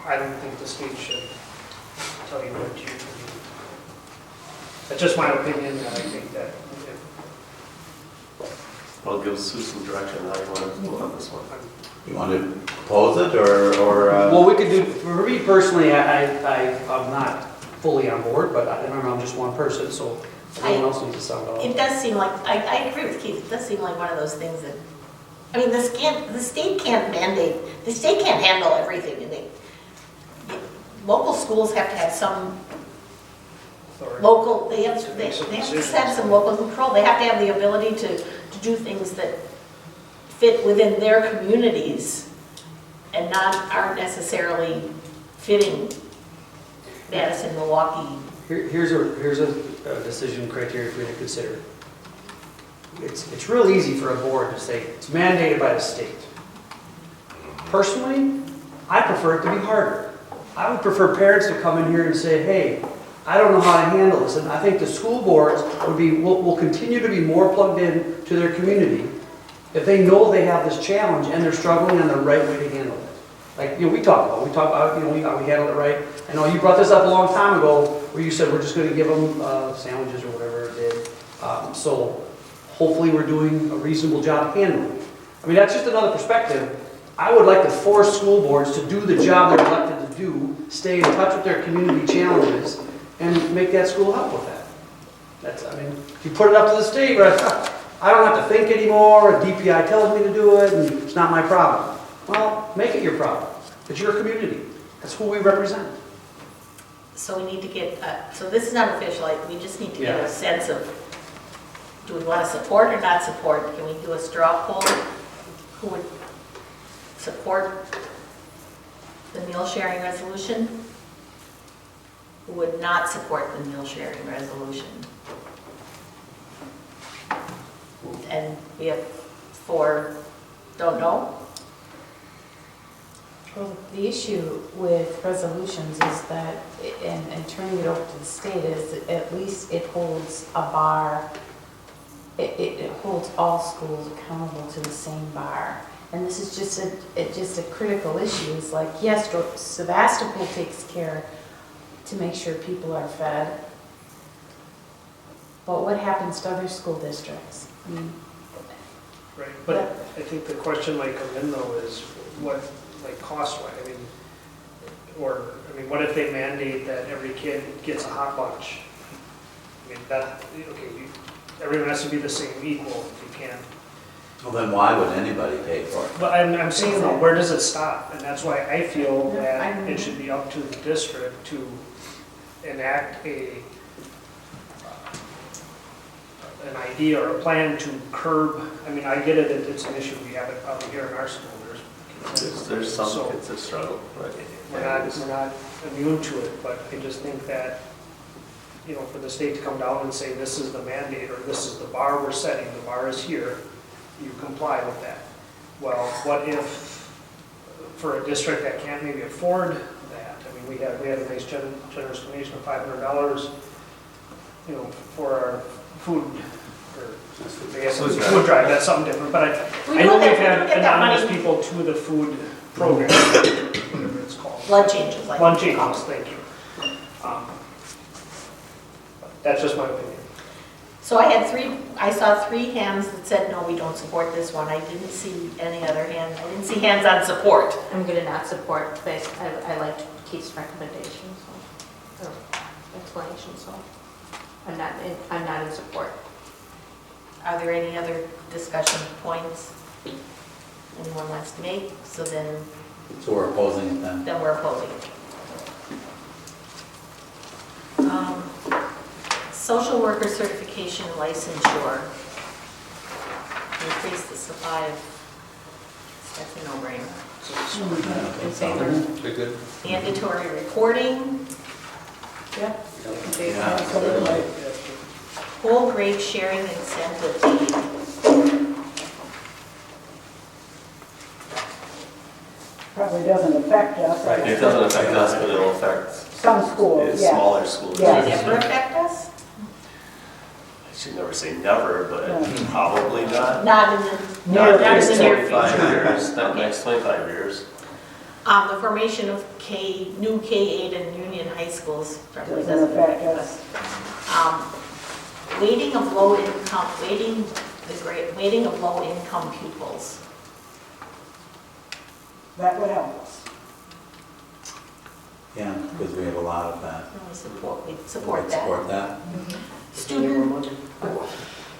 I don't think the state should tell you what you can do. That's just my opinion, and I think that
Well, give Sue some direction how you want to move on this one.
You want to propose it or?
Well, we could do, for me personally, I'm not fully on board, but I remember I'm just one person, so everyone else needs to sound off.
It does seem like, I agree with Keith, it does seem like one of those things that, I mean, the state can't mandate, the state can't handle everything, and local schools have to have some
authority.
local, they have to have some local control, they have to have the ability to do things that fit within their communities and aren't necessarily fitting Madison, Milwaukee.
Here's a decision criteria for you to consider. It's real easy for a board to say, it's mandated by the state. Personally, I prefer it to be harder. I would prefer parents to come in here and say, hey, I don't know how to handle this. And I think the school boards will continue to be more plugged in to their community if they know they have this challenge and they're struggling on the right way to handle it. Like, we talk about, we handled it right. I know you brought this up a long time ago where you said we're just going to give them sandwiches or whatever it did. So hopefully we're doing a reasonable job handling it. I mean, that's just another perspective. I would like to force school boards to do the job they're elected to do, stay in touch with their community challenges, and make that school help with that. I mean, if you put it up to the state, but I don't have to think anymore, a DPI tells me to do it, and it's not my problem. Well, make it your problem. It's your community. That's who we represent.
So we need to get, so this is not official, we just need to get
Yeah.
a sense of, do we want to support or not support? Can we do a straw poll? Who would support the meal sharing resolution? Who would not support the meal sharing resolution? And we have 4 don't know.
Well, the issue with resolutions is that, and turning it over to the state, is that at least it holds a bar, it holds all schools accountable to the same bar. And this is just a critical issue. It's like, yes, Sevastopol takes care to make sure people are fed, but what happens to other school districts? I mean,
Right, but I think the question might come in though is what, like cost-wise, what if they mandate that every kid gets a hot lunch? I mean, everyone has to be the same equal, you can't.
Well, then why would anybody pay for it?
But I'm saying though, where does it stop? And that's why I feel that it should be up to the district to enact an idea or a plan to curb. I mean, I get it, it's an issue, we have it out here in our school.
There's some kids that struggle, right?
We're not immune to it, but I just think that, for the state to come down and say, this is the mandate, or this is the bar we're setting, the bar is here, you comply with that. Well, what if, for a district that can't maybe afford that, I mean, we had a nice generous donation of $500, for our food, or I guess it's a food drive, that's something different, but I know we've had anonymous people to the food program, whatever it's called.
Lunch Angels, like.
Lunch Angels, thank you. That's just my opinion.
So I saw three hands that said, no, we don't support this one. I didn't see any other hands. I didn't see hands on support.
I'm going to not support, but I liked Keith's recommendation, or explanation, so I'm not in support.
Are there any other discussion points anyone wants to make? So
we're opposing it then?
Then we're opposing it. Social worker certification licensure. Increase the supply of, that's a no-brainer. In favor?
Good.
Mandatory reporting,
Yep.
Yeah.
Absolutely.
whole grade sharing incentive aid.
Probably doesn't affect us.
Right.
It doesn't affect us, but it'll affect
Some schools, yeah.
smaller schools.
Yeah.
Does it ever affect us?
I should never say never, but
Yeah.
probably not.
Not in the
Not in the
near
next
future.
25 years, the
Okay.
next 25 years.
The formation of new K-8 and Union high schools probably
Doesn't
doesn't
affect
affect
us.
us. Weighting of low-income pupils.
That would help us.
Yeah, because we have a lot of that.
We support
We'd
that.
Support that.
Student,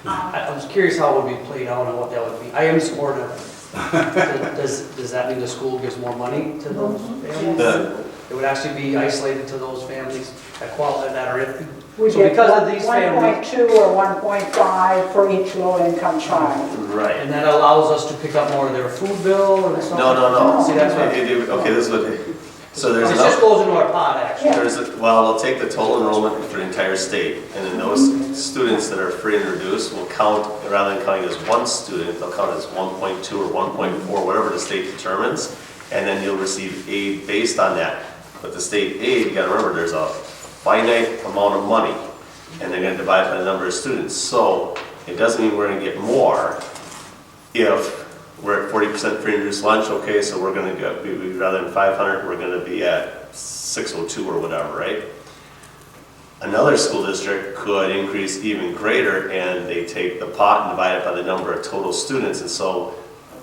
I was curious how it would be played out and what that would be. I am supportive. Does that mean the school gives more money to those families? It would actually be isolated to those families that are in.
We
So
get
because of these families,
1.2 or 1.5 for each low-income child.
Right.
and that allows us to pick up more of their food bill or something?
No.
See, that's what,
Okay, this is what, so there's
it
enough.
just goes into our pot, actually.
They'll take the total enrollment for the entire state, and then those students that are free and reduced will count, rather than counting as one student, they'll count as 1.2 or 1.4, whatever the state determines, and then you'll receive aid based on that. But the state aid, you gotta remember, there's a finite amount of money, and they're gonna divide by the number of students. So it doesn't mean we're gonna get more if we're at 40% free and reduced lunch. Okay, so we're gonna go, rather than 500, we're gonna be at 602 or whatever, right? Another school district could increase even greater, and they take the pot and divide it by the number of total students. And so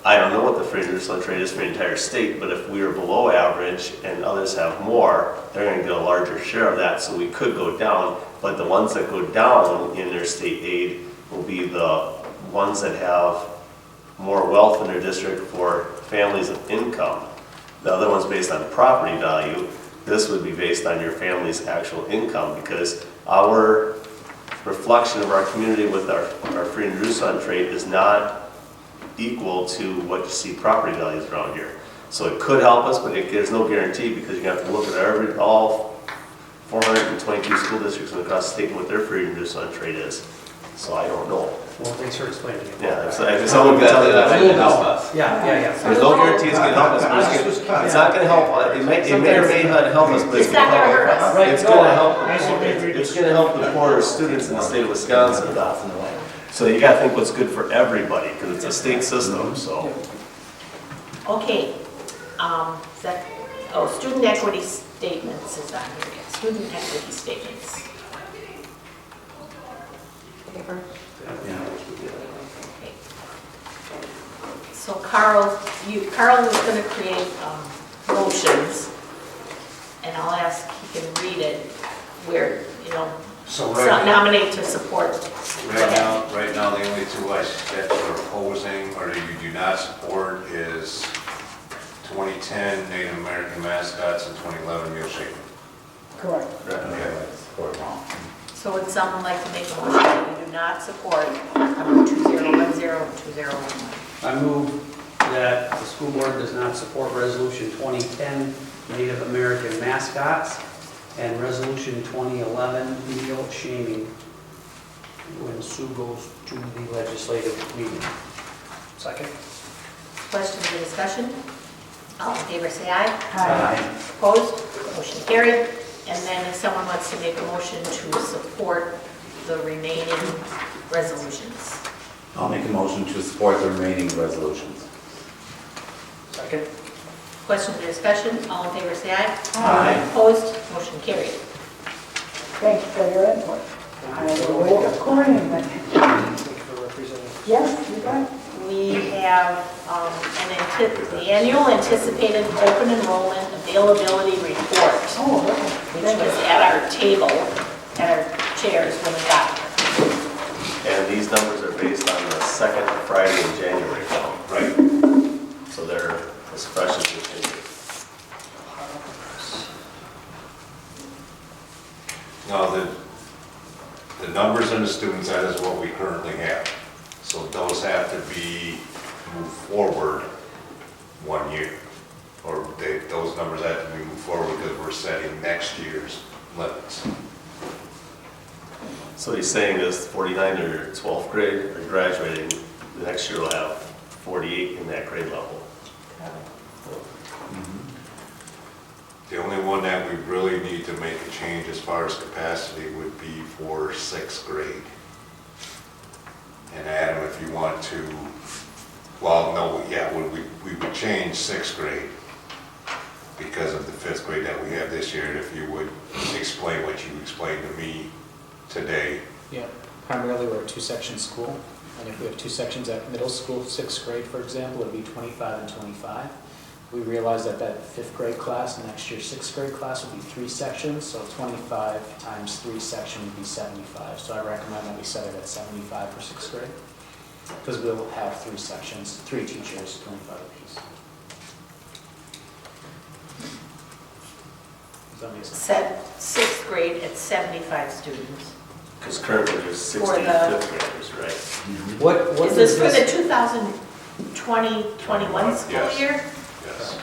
I don't know what the free and reduced lunch rate is for the entire state, but if we are below average and others have more, they're going to get a larger share of that, so we could go down. But the ones that go down in their state aid will be the ones that have more wealth in their district for families of income. The other one's based on property value. This would be based on your family's actual income, because our reflection of our community with our free and reduced lunch rate is not equal to what you see property values around here. So it could help us, but there's no guarantee, because you have to look at all 422 school districts across the state and what their free and reduced lunch rate is. So I don't know.
Well, thanks for explaining it.
Yeah, if someone can tell you that,
That
it
can help
help
us.
Yeah.
There's no guarantees it can help us, but it's not gonna help, it may or may not help us, but it's
It's not
gonna
gonna
help.
hurt us.
Right,
It's
no,
gonna
I-
help, it's gonna help the poorer students in the state of Wisconsin. So you gotta think what's good for everybody, because it's a state system, so.
Okay, is that, student equity statements is on here, yes, student equity statements.
Paper.
Okay. So Carl is gonna create motions, and I'll ask, he can read it, where,
So right now,
nominate to support.
right now, the only two that you're opposing or that you do not support is 2010 Native American mascots and 2011 mule shaping.
Correct.
So would someone like to make a motion that you do not support number 2010 and 2011?
I move that the school board does not support Resolution 2010 Native American mascots and Resolution 2011 meal shaming when Sue goes to the legislative meeting.
Second.
Questions or discussion? All in favor, say aye.
Aye.
Opposed? Motion carried. And then if someone wants to make a motion to support the remaining resolutions.
I'll make a motion to support the remaining resolutions.
Second.
Questions or discussion? All in favor, say aye.
Aye.
Opposed? Motion carried.
Thank you for your input. I will vote accordingly.
Thank you for representing.
Yes, you bet.
We have the annual anticipated open enrollment availability report,
Oh,
which was at our table, at our chairs when we got here.
And these numbers are based on the second Friday in January.
Right.
So they're as fresh as they can be.
Now, the numbers and the student side is what we currently have. So those have to be moved forward 1 year. Or those numbers have to be moved forward because we're setting next year's limits.
So he's saying is 49 are 12th grade are graduating, the next year we'll have 48 in that grade level.
The only one that we really need to make a change as far as capacity would be for 6th grade. And Adam, if you want to, well, no, yeah, we would change 6th grade because of the 5th grade that we have this year. And if you would explain what you explained to me today.
Yeah, primarily we're a two-section school, and if we have two sections at middle school, 6th grade, for example, it would be 25 and 25. We realized that 5th grade class, next year's 6th grade class would be 3 sections, so 25 times 3 section would be 75. So I recommend that we set it at 75 for 6th grade, because we'll have 3 sections, 3 teachers, 25 apiece. Does that make sense?
Set 6th grade at 75 students.
Because currently there's 60
For the-
5th graders, right?
What
Is
does
this for the
this,
2020-21 school
Yes.
year?
Yes.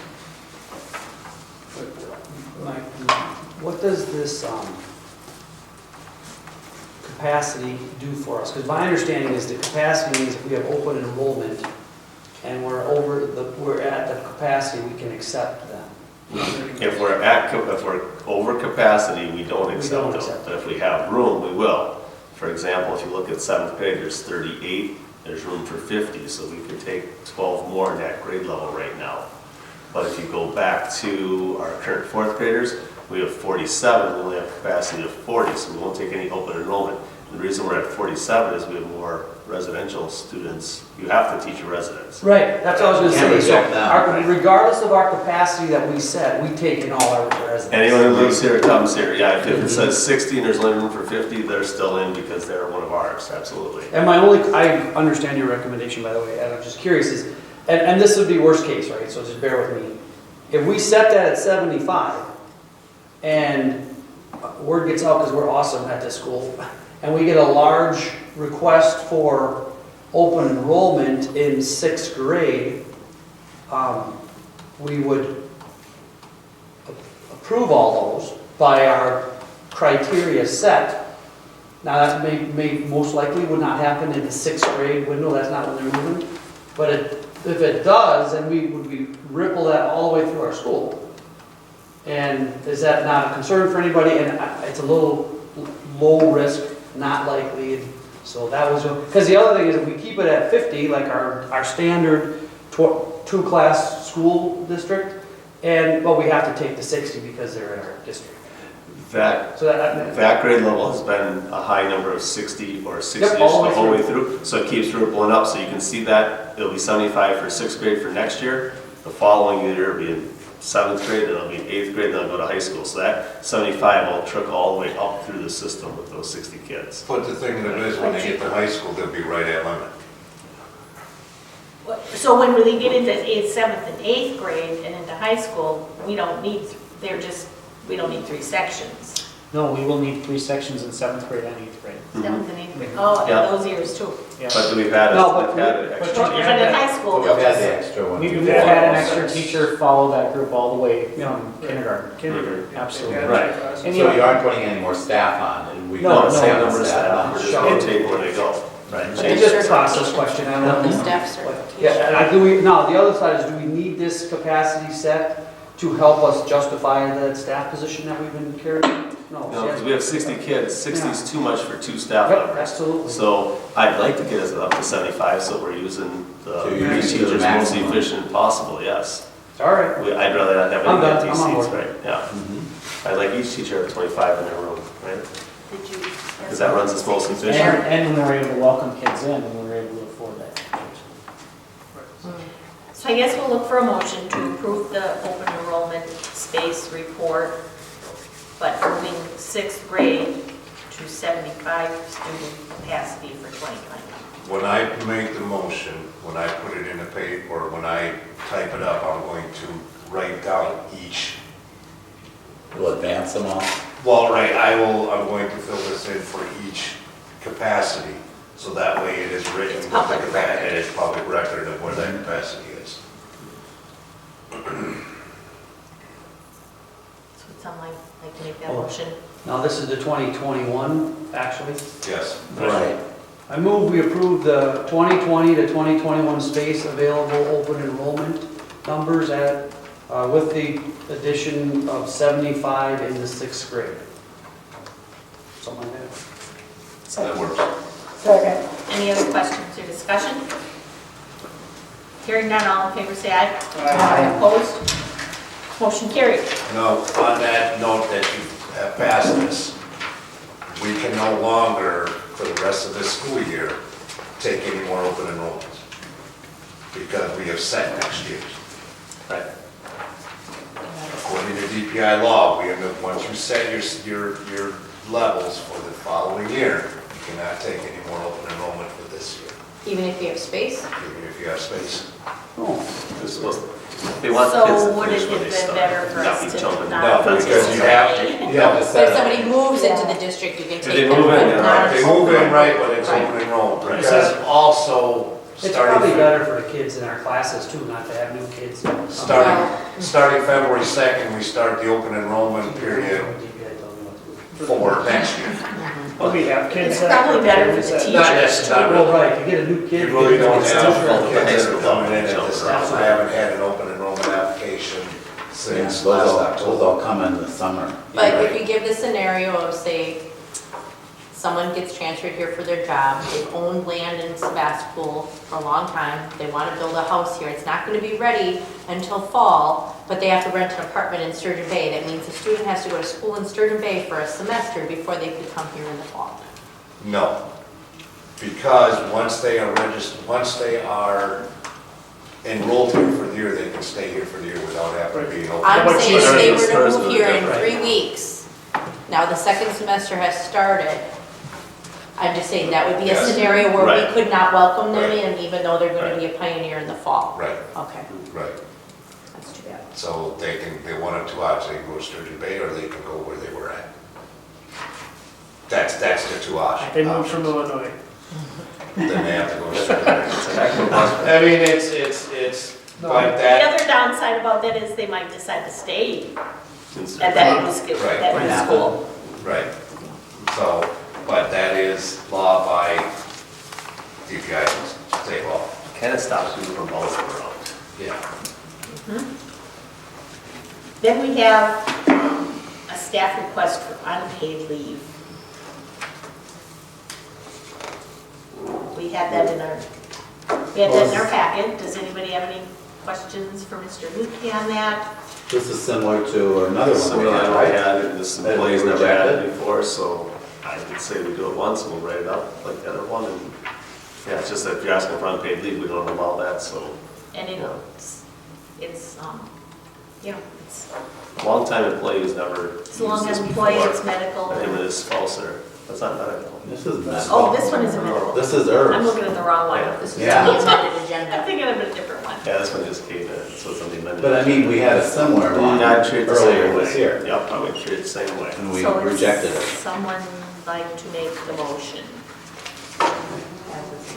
what does this capacity do for us? Because my understanding is the capacity means if we have open enrollment and we're at the capacity, we can accept them.
If we're over capacity, we don't accept them.
accept
But if we have room, we will. For example, if you look at 7th grade, there's 38, there's room for 50, so we could take 12 more in that grade level right now. But if you go back to our current 4th graders, we have 47, we only have capacity of 40, so we won't take any open enrollment. The reason we're at 47 is we have more residential students. You have to teach a residence.
Right, that's what I was
Can't
going to say. So
reject them.
regardless of our capacity that we set, we take in all our residents.
Anyone who lives here comes here. Yeah, if it says 60 and there's only room for 50, they're still in because they're one of ours, absolutely.
And I understand your recommendation, by the way, and I'm just curious, and this would be worst case, right, so just bear with me. If we set that at 75, and word gets out because we're awesome at this school, and we get a large request for open enrollment in 6th grade, we would approve all those by our criteria set. Now, that may most likely would not happen in the 6th grade window, that's not when they're moving. But if it does, then would we ripple that all the way through our school? And is that not a concern for anybody? And it's a little low risk, not likely. So that was, because the other thing is if we keep it at 50, like our standard 2-class school district, but we have to take the 60 because they're in our district.
That grade level has been a high number of 60 or 60
Yep, all the
the
way
whole way through. So it keeps rippling up. So you can see that it'll be 75 for 6th grade for next year. The following year it'll be in 7th grade, then it'll be in 8th grade, then it'll go to high school. So that 75 will trickle all the way up through the system with those 60 kids.
But the thing of it is, when they get to high school, they'll be right at limit.
So when we get into 8th, 7th, and 8th grade and into high school, we don't need 3 sections.
No, we will need 3 sections in 7th grade and 8th grade.
7th and 8th grade, oh,
Yeah.
and those years too.
Yeah.
But we've had
No,
we've had an extra.
But in high school,
We've
they'll
had
just,
the extra one.
We've
before.
had an extra teacher follow that group all the way
Yeah.
from kindergarten.
Kindergarten.
Absolutely.
Yeah,
Right.
classes.
And
So you aren't putting any more staff on, and we
No,
don't
no,
have
Same number of staff, we're just rotating where they go. Right.
It's just a process question, I don't
The
know.
staff certification.
Yeah, and now the other side is, do we need this capacity set to help us justify the staff position that we've been carrying? No.
No, because we have 60 kids, 60 is too much for 2 staff
Yep,
members.
absolutely.
So I'd like to get us up to 75, so we're using
So
the
you're
three
using the
teachers most
maximum.
efficient possible, yes.
All right.
I'd rather not have
I'm
any
done.
empty
I'm on
seats,
board.
right, yeah.
Mhm.
I'd like each teacher to have 25 in their room, right?
did you?
Because that runs us most efficient.
And when we were able to welcome kids in, we were able to afford that.
So I guess we'll look for a motion to approve the open enrollment space report, but moving 6th grade to 75 student capacity for 2020.
When I make the motion, when I put it in the paper, or when I type it up, I'm going to write down each.
We'll advance them all.
Well, right, I'm going to fill this in for each capacity, so that way it is written.
It's public
with the
record.
It is public record of what that capacity is.
So would someone like to make that
Oh.
motion?
Now, this is the 2021, actually.
Yes.
Right.
I move we approve the 2020 to 2021 space available open enrollment numbers with the addition of 75 in the 6th grade. Something like that.
That works.
Second.
Any other questions or discussion? Hearing none, all in favor say aye.
Aye.
Opposed? Motion carried.
Now, on that note that you have passed this, we can no longer, for the rest of this school year, take any more open enrollments, because we have set next year.
Right.
According to DPI law, once you set your levels for the following year, you cannot take any more open enrollment for this year,
Even if you have space?
even if you have space.
Oh,
They're supposed to, they want the kids
So
to
would
finish
it
when
have
they
been
start.
better for
not
us
be
to
jumping.
not?
No, because you have to
If
set up.
somebody moves into the district, you can
If
take
they
them.
move in,
but
they're
not-
They move in right, but it's
Right.
open enrollment.
Right.
Because also,
it's probably
starting,
better for the kids in our classes too, not to have new kids.
starting February 2nd, we start the open enrollment period for next year.
But we have kids
It's
that.
probably better for the
Not
teachers.
necessarily.
Well, right, you get a new kid.
You really don't
It's
have
difficult with the high
kids that
school
are coming in
level.
at this time. I haven't had an open enrollment application since
Those
last
all
October.
come in the summer.
But if you give the scenario of, say, someone gets transferred here for their job, they've owned land in Sevastopol for a long time, they want to build a house here, it's not going to be ready until fall, but they have to rent an apartment in Sturgeon Bay. That means the student has to go to school in Sturgeon Bay for a semester before they could come here in the fall.
No, because once they are registered, once they are enrolled here for the year, they can stay here for the year without having to be open.
I'm
But
saying if they were to
first
move
one,
here in
right.
3 weeks, now the second semester has started, I'm just saying that would be a
Yes.
scenario where
Right.
we could not welcome them
Right.
in, even though they're going
Right.
to be a pioneer in the fall.
Right,
Okay,
right.
that's too bad.
So they one of two options, they can go to Sturgeon Bay or they can go where they were at. That's the two options.
They moved from Illinois.
Then they have to go to Sturgeon Bay. I mean, it's, like
The
that,
other downside about that is they might decide to stay
Since-
at that new school,
Right.
that new school.
right. So, but that
And it stops people from bouncing around.
Yeah.
Then we have a staff request for unpaid leave. We had that in our packet. Does anybody have any questions for Mr. Lukey on that?
This is similar to another one we
Similar
had,
to what I
right?
had, this
That
employee's
we
never had
rejected?
it before, so I would say we do it once and we'll write it up like the other one. And yeah, it's just that if you're asking for unpaid leave, we don't allow that, so.
And
Yeah.
it's
Long-time employee who's never
as
used
long
this
as employee,
before.
it's medical.
Him and his spouse are, that's not medical.
This is medical.
Oh, this one is a medical.
This is
I'm
herbs.
looking at the wrong one.
Yeah.
This is
Yeah.
the amended
I'm
agenda.
thinking of a different one.
Yeah, this one just came in, so it's on the amendment.
But I mean, we had a similar one
Yeah, I treat it the same
earlier
way.
this year,
Yep, I would treat it the same way.
and we
So it's
rejected it.
Someone like to make the motion.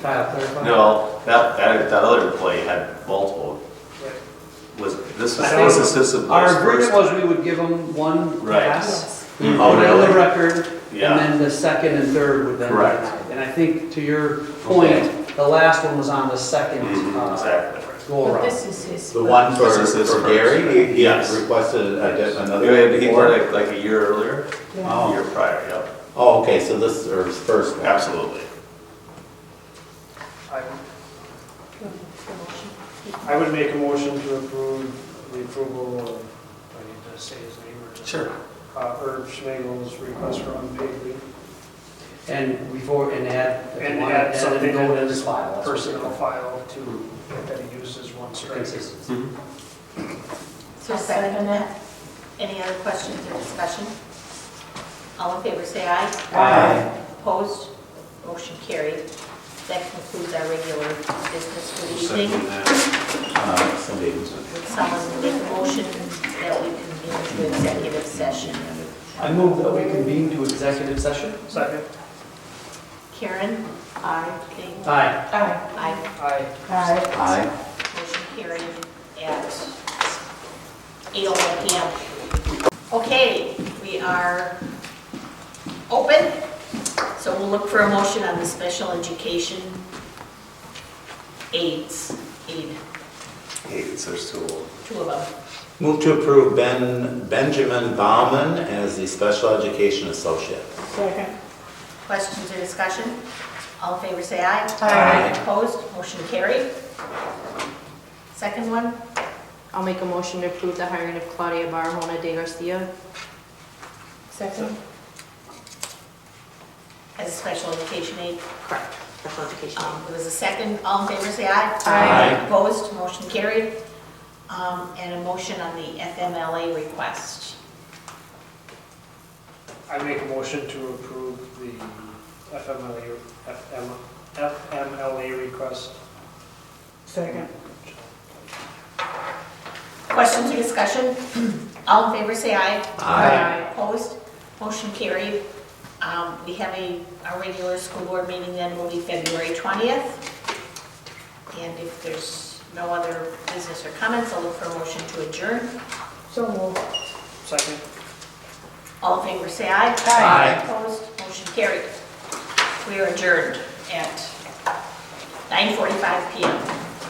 Kyle, clarify?
No, that other employee had multiple, this
I
was
think
assistant.
Our agreement was we would give them one
Right.
pass.
Yes.
Put
Oh,
it on the
really?
record,
Yeah.
and then the second and third would then be
Correct.
denied. And I think to your point, the last one was on the second
Exactly.
go
But
around.
this is his.
The one for
This is
for
first.
Gary, he
Yes.
requested another.
He
one
did
before?
it like a year earlier, a
Oh.
year prior, yep,
Oh, okay, so this is his first one.
absolutely.
I would make a motion to approve the approval of, I need to say his name or just.
Sure.
Herb Schmegel's request for unpaid leave.
And before, and add. if you
And
want,
add something
a note
in
in
his
his file. that's what we
personnel
do.
file to, that he uses one
For
strike.
consistency.
So second that. Any other questions or discussion? All in favor, say aye.
Aye.
Opposed? Motion carried. That concludes our regular business for the
Second
evening.
that.
Somebody.
Would someone make a motion that we convene to executive session?
I move that we convene to executive session.
Second?
Karen? Aye. Dave?
Aye.
Aye.
Aye.
Aye.
Motion carried at 8:01 PM. Okay, we are open, so we'll look for a motion on the special education aids,
Hey, there's two.
two of them.
Move to approve Benjamin Bauman as the special education associate.
Second.
Questions or discussion? All in favor, say aye.
Aye.
Opposed? Motion carried. Second one?
I'll make a motion to approve the hiring of Claudia Barahona de Garcia.
Second?
As a special education aid.
Correct. Special education.
There was a second. All in favor, say aye.
Aye.
Opposed? Motion carried. And a motion on the FMLA request.
I make a motion to approve the FMLA request.
Second.
Questions or discussion? All in favor, say aye.
Aye.
Opposed? Motion carried. We have our regular school board meeting then will be February 20th. And if there's no other business or comments, I'll look for a motion to adjourn.
So moved.
Second?
All in favor, say aye.
Aye.
Opposed? Motion carried. We are adjourned at 9:45 PM.